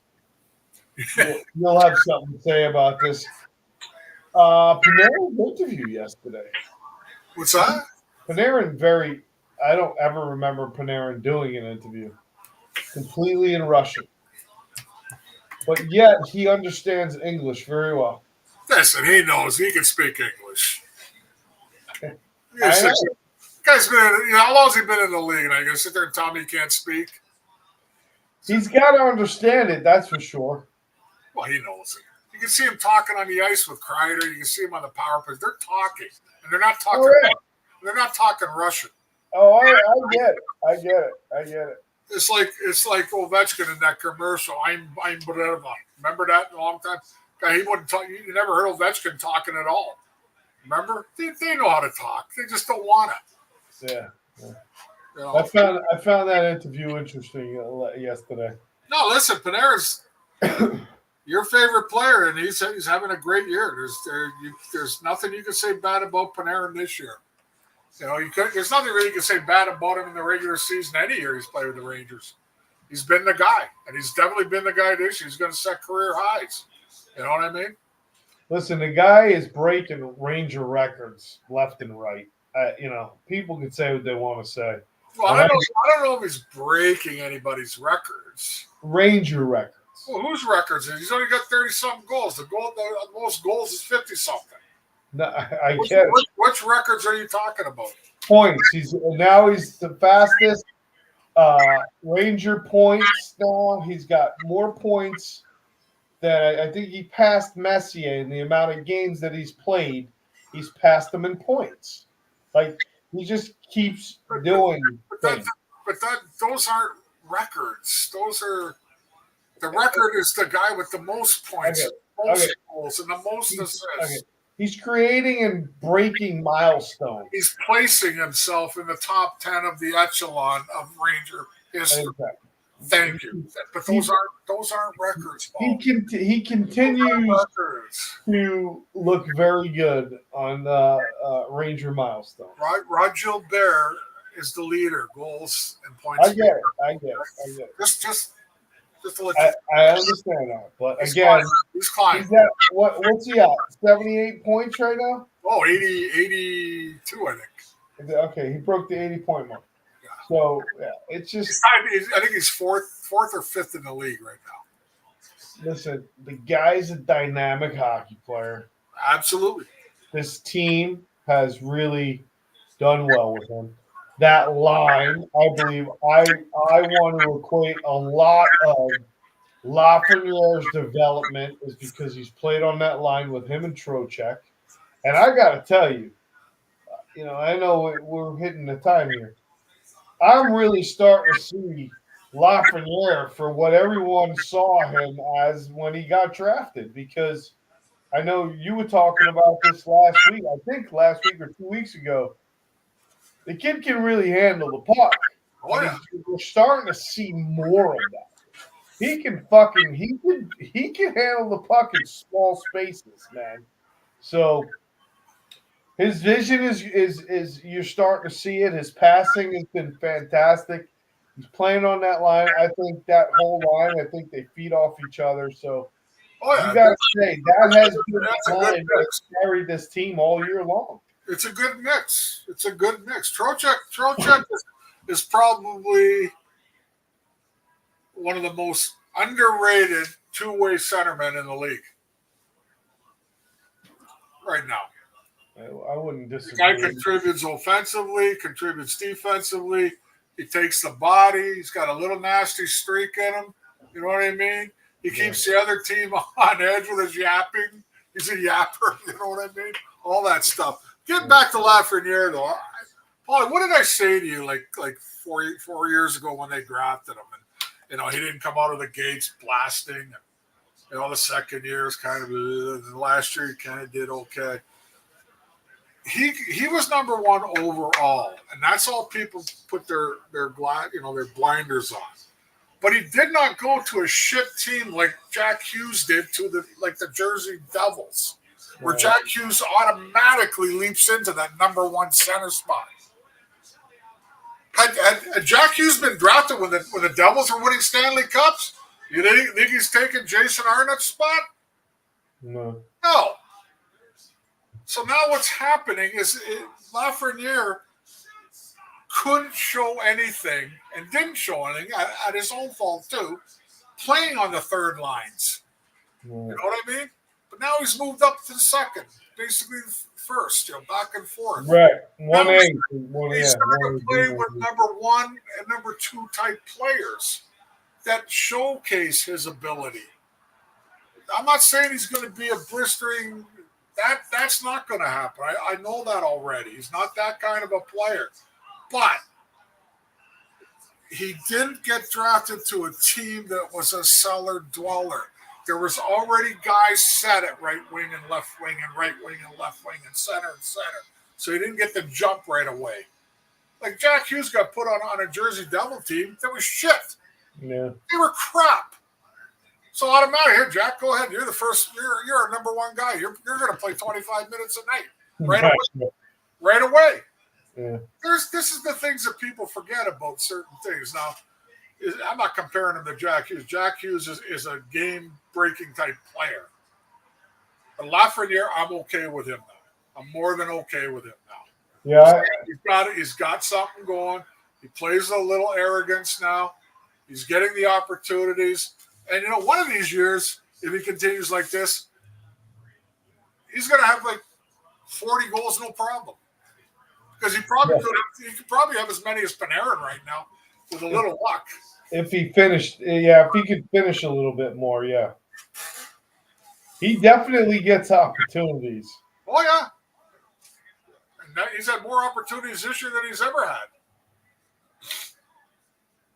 You'll have something to say about this. Panarin's interview yesterday. What's that? Panarin I don't ever remember Panarin doing an interview completely in Russian, but yet he understands English very well. Listen, he knows he can speak English. Guy's been, how long has he been in the league? And I can sit there and tell me he can't speak. He's got to understand it, that's for sure. Well, he knows it. You can see him talking on the ice with Kreider. You can see him on the power play. They're talking, and they're not talking. Oh, yeah. They're not talking Russian. Oh, I get it. It's like Ovechkin in that commercial. I'm Breva. Remember that in a long time? Guy, he wouldn't talk. You never heard Ovechkin talking at all. Remember? They know how to talk. They just don't want it. Yeah. I found that interview interesting yesterday. No, listen, Panarin's your favorite player, and he's having a great year. There's nothing you can say bad about Panarin this year. There's nothing really you can say bad about him in the regular season any year he's played with the Rangers. He's been the guy, and he's definitely been the guy this year. He's going to set career highs. You know what I mean? Listen, the guy is breaking Ranger records left and right. People can say what they want to say. Well, I don't know if he's breaking anybody's records. Ranger records. Well, whose records? He's only got 30-something goals. The most goals is 50-something. No, I get it. Which records are you talking about? Points. He's the fastest Ranger points now. He's got more points than I think he passed Messier in the amount of games that he's played. He's passed him in points. Like, he just keeps doing things. Those aren't records. The record is the guy with the most points, most goals, and the most assists. He's creating and breaking milestones. He's placing himself in the top 10 of the echelon of Ranger history. Exactly. Thank you. But those aren't records, Paul. He continues to look very good on Ranger milestone. Rod Gilbert is the leader, goals and points. I get it. Just to let you I understand that, but he's again, he's climbing. he's at, what's he at? 78 points right now? Oh, 82, I think. Okay, he broke the 80-point mark. Yeah. So yeah, it's just. I think he's fourth or fifth in the league right now. Listen, the guy's a dynamic hockey player. Absolutely. This team has really done well with him. That line, I believe, I want to equate a lot of Lafreniere's development is because he's played on that line with him and Trocheck. And I got to tell you, I know we're hitting the time here. I'm really starting to see Lafreniere for what everyone saw him as when he got drafted, because I know you were talking about this last week. I think last week or 2 weeks ago. The kid can really handle the puck. Oh, yeah. We're starting to see more of that. He can handle the puck in small spaces, man. So his vision is you're starting to see it. His passing has been fantastic. He's playing on that line. I think that whole line, I think they feed off each other. So you got to say that has been the line that's carried this team all year long. It's a good mix. Trocheck is probably one of the most underrated two-way centermen in the league right now. I wouldn't disagree. The guy contributes offensively, contributes defensively. He takes the body. He's got a little nasty streak in him. You know what I mean? He keeps the other team on edge with his yapping. He's a yapper. You know what I mean? All that stuff. Getting back to Lafreniere, though, Paul, what did I say to you like 4 years ago when they drafted him? And he didn't come out of the gates blasting. And the second year is kind of the last year he kind of did okay. He was number one overall, and that's all people put their blinders on. But he did not go to a shit team like Jack Hughes did to the Jersey Devils, where Jack Hughes automatically leaps into that number one center spot. Had Jack Hughes been drafted when the Devils were winning Stanley Cups, you think he's taking Jason Arnott's spot? No. So now what's happening is Lafreniere couldn't show anything and didn't show anything at his own fault too, playing on the third lines. No. You know what I mean? But now he's moved up to the second, basically first, back and forth. Right. He's starting to play with number one and number two type players that showcase his ability. I'm not saying he's going to be a blistering. That's not going to happen. I know that already. He's not that kind of a player. But he didn't get drafted to a team that was a cellar dweller. There was already guys set at right wing and left wing and right wing and left wing and center. So he didn't get the jump right away. Like Jack Hughes got put on a Jersey Devil team that was shit. Yeah. They were crap. So automatically, here, Jack, go ahead. You're the first. You're our number one guy. You're going to play 25 minutes a night right away. Yeah. This is the things that people forget about certain things. Now, I'm not comparing him to Jack Hughes. Jack Hughes is a game-breaking type player. But Lafreniere, I'm okay with him now. I'm more than okay with him now. Yeah, he's got something going. He plays a little arrogance now. He's getting the opportunities. And, one of these years, if he continues like this, he's going to have like 40 goals, no problem. Because he could probably have as many as Panarin right now with a little luck. If he could finish a little bit more, yeah. He definitely gets opportunities. Oh, yeah. And he's had more opportunities this year than he's ever had.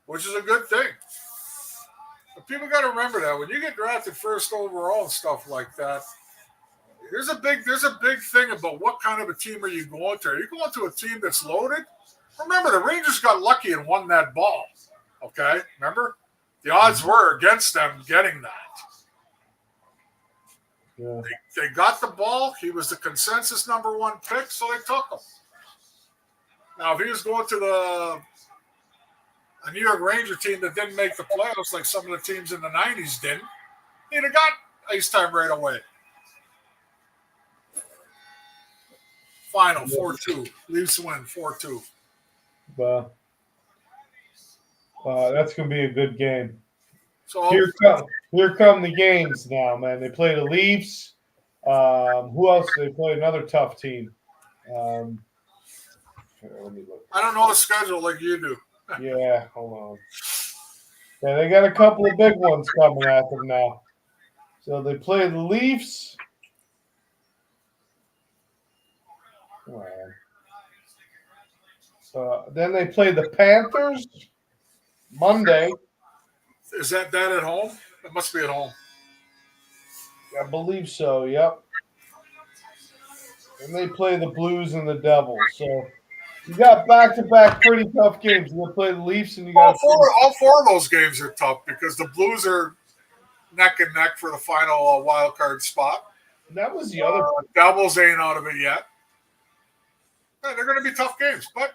Which is a good thing. But people got to remember that when you get drafted first overall and stuff like that, There's a big thing about what kind of a team are you going to. Are you going to a team that's loaded? Remember, the Rangers got lucky and won that ball. Okay, remember? The odds were against them getting that. Yeah. They got the ball. He was the consensus #1 pick, so they took him. Now, if he was going to a New York Ranger team that didn't make the playoffs like some of the teams in the 90s didn't, he'd have got ice time right away. Final 4-2. Leafs win 4-2. Well, that's going to be a good game. So Here come the games now, man. They play the Leafs. Who else? They play another tough team. Let me look. I don't know the schedule like you do. Yeah, hold on. Yeah, they got a couple of big ones coming at them now. So they play the Leafs. Then they play the Panthers Monday. Is that at home? It must be at home. I believe so, yep. And they play the Blues and the Devils. So you got back-to-back pretty tough games. You're going to play the Leafs and you got all four of those games are tough because the Blues are neck and neck for the final wild card spot. That was the other. Devils ain't out of it yet. Yeah, they're going to be tough games, but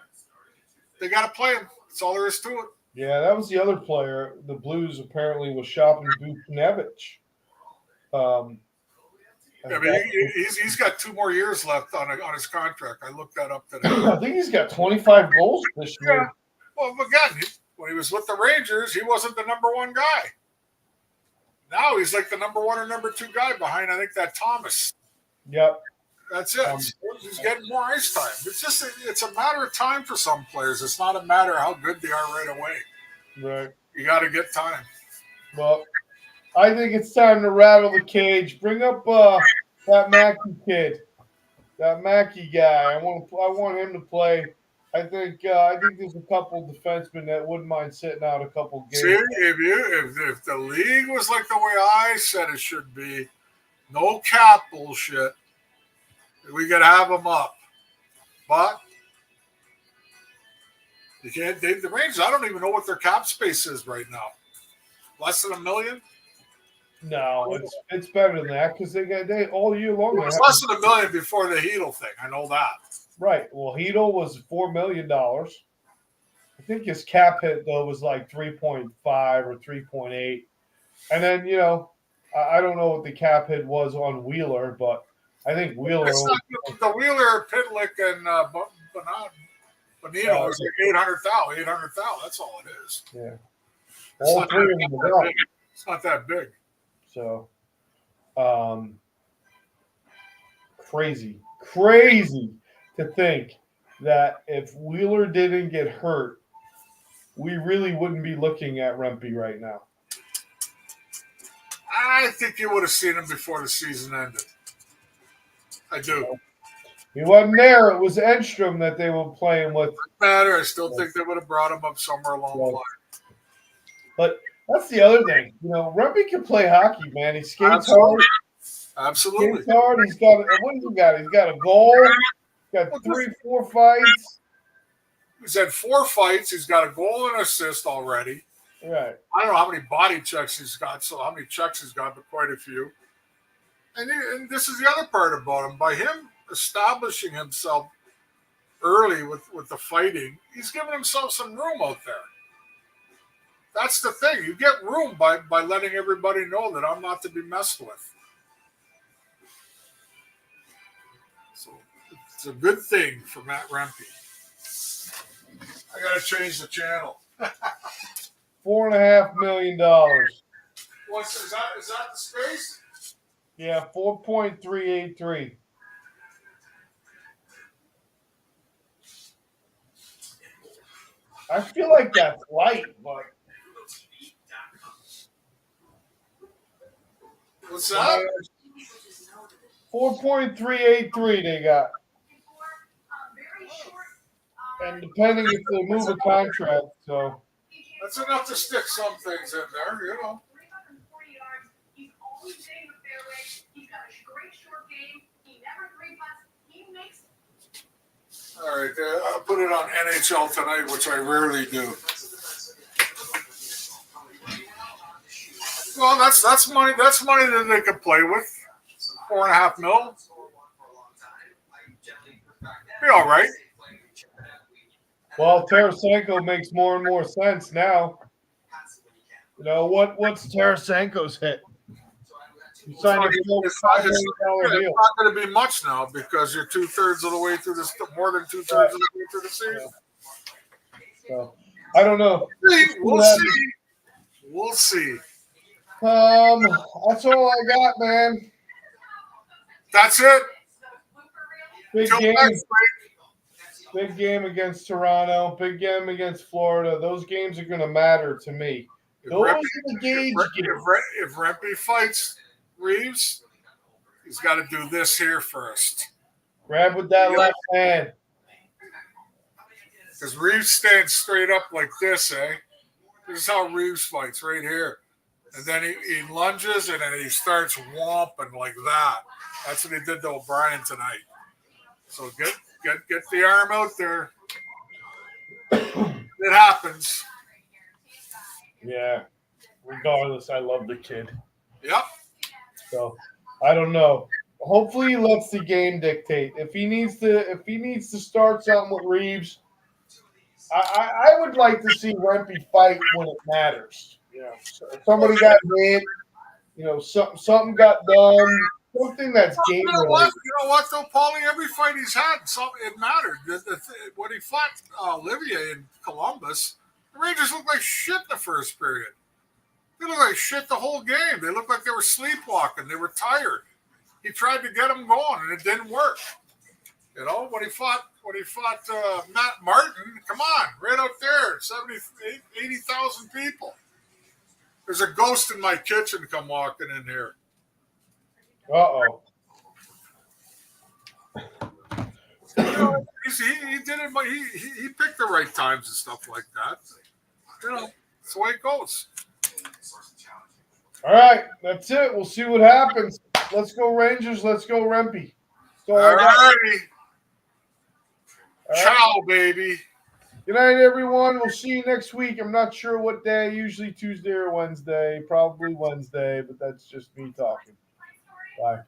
they got to play them. That's all there is to it. Yeah, that was the other player. The Blues apparently was shopping Buchnevich. I mean, he's got 2 more years left on his contract. I looked that up today. I think he's got 25 goals this year. Yeah. Well, again, when he was with the Rangers, he wasn't the #1 guy. Now he's like the #1 or #2 guy behind, I think, that Thomas. Yep. That's it. He's getting more ice time. It's a matter of time for some players. It's not a matter of how good they are right away. Right. You got to get time. Well, I think it's time to rattle the cage. Bring up that Mackey kid, that Mackey guy. I want him to play. I think there's a couple defensemen that wouldn't mind sitting out a couple games. See, if the league was like the way I said it should be, no cap bullshit, we could have them up. But you can't. The Rangers, I don't even know what their cap space is right now. Less than $1 million. No, it's better than that because they all year long. It was less than $1 million before the Hedel thing. I know that. Right. Well, Hedel was $4 million. I think his cap hit though was like 3.5 or 3.8, and then I don't know what the cap hit was on Wheeler, but I think Wheeler. The Wheeler, Pitlick, and Bonino was like 800,000. That's all it is. Yeah. All three of them are big. It's not that big. So, crazy to think that if Wheeler didn't get hurt, we really wouldn't be looking at Rempe right now. I think you would have seen him before the season ended. I do. He wasn't there. It was Edstrom that they were playing with. Doesn't matter. I still think they would have brought him up somewhere along the line. But that's the other thing. Rempe can play hockey, man. He skates hard. Absolutely. Skates hard. He's got what has he got? He's got a goal. He's got 3-4 fights. He's had 4 fights. He's got a goal and assist already. Right. I don't know how many body checks he's got, so how many checks he's got, but quite a few. And this is the other part about him. By him establishing himself early with the fighting, he's giving himself some room out there. That's the thing. You get room by letting everybody know that I'm not to be messed with. So it's a good thing for Matt Rempe. I got to change the channel. $4.5 million. Is that the space? Yeah, 4.383. I feel like that's light, but what's that? 4.383 they got. And depending if they move a contract, so that's enough to stick some things in there, He's always hitting the fairway. He's got a great short game. All right, I'll put it on NHL tonight, which I rarely do. Well, that's money. That's money that they could play with. $4.5 million. Be all right. Well, Tarasenko makes more and more sense now. You know what's Tarasenko's hit? You signed a $5 million deal. It's not going to be much now because you're 2/3 of the way through this, more than 2/3 of the way through the season. So I don't know. We'll see. We'll see. That's all I got, man. That's it. Big Till game. next week. Big game against Toronto. Big game against Florida. Those games are going to matter to me. Those are the gauge games. If Rempe fights Reeves, he's got to do this here first. Grab with that left hand. Because Reeves stands straight up like this, eh? This is how Reeves fights, right here. And then he lunges and then he starts whomping like that. That's what he did to O'Brien tonight. So get the arm out there. It happens. Yeah. Regardless, I love the kid. Yep. So I don't know. Hopefully he lets the game dictate. If he needs to start something with Reeves, I would like to see Rempe fight when it matters. You know, somebody got hit. You know, something got done. Something that's game related. You know what, though, Paulie? Every fight he's had, it mattered. When he fought Olivier in Columbus, the Rangers looked like shit the first period. They looked like shit the whole game. They looked like they were sleepwalking. They were tired. He tried to get them going, and it didn't work. You know, when he fought Matt Martin, come on, right out there, 80,000 people. There's a ghost in my kitchen come walking in here. Uh-oh. You know, he did it, but he picked the right times and stuff like that. You know, that's the way it goes. All right, that's it. We'll see what happens. Let's go Rangers. Let's go Rempe. All righty. All Ciao, right. baby. Good night, everyone. We'll see you next week. I'm not sure what day. Usually Tuesday or Wednesday. Probably Wednesday, but that's just me talking. Bye.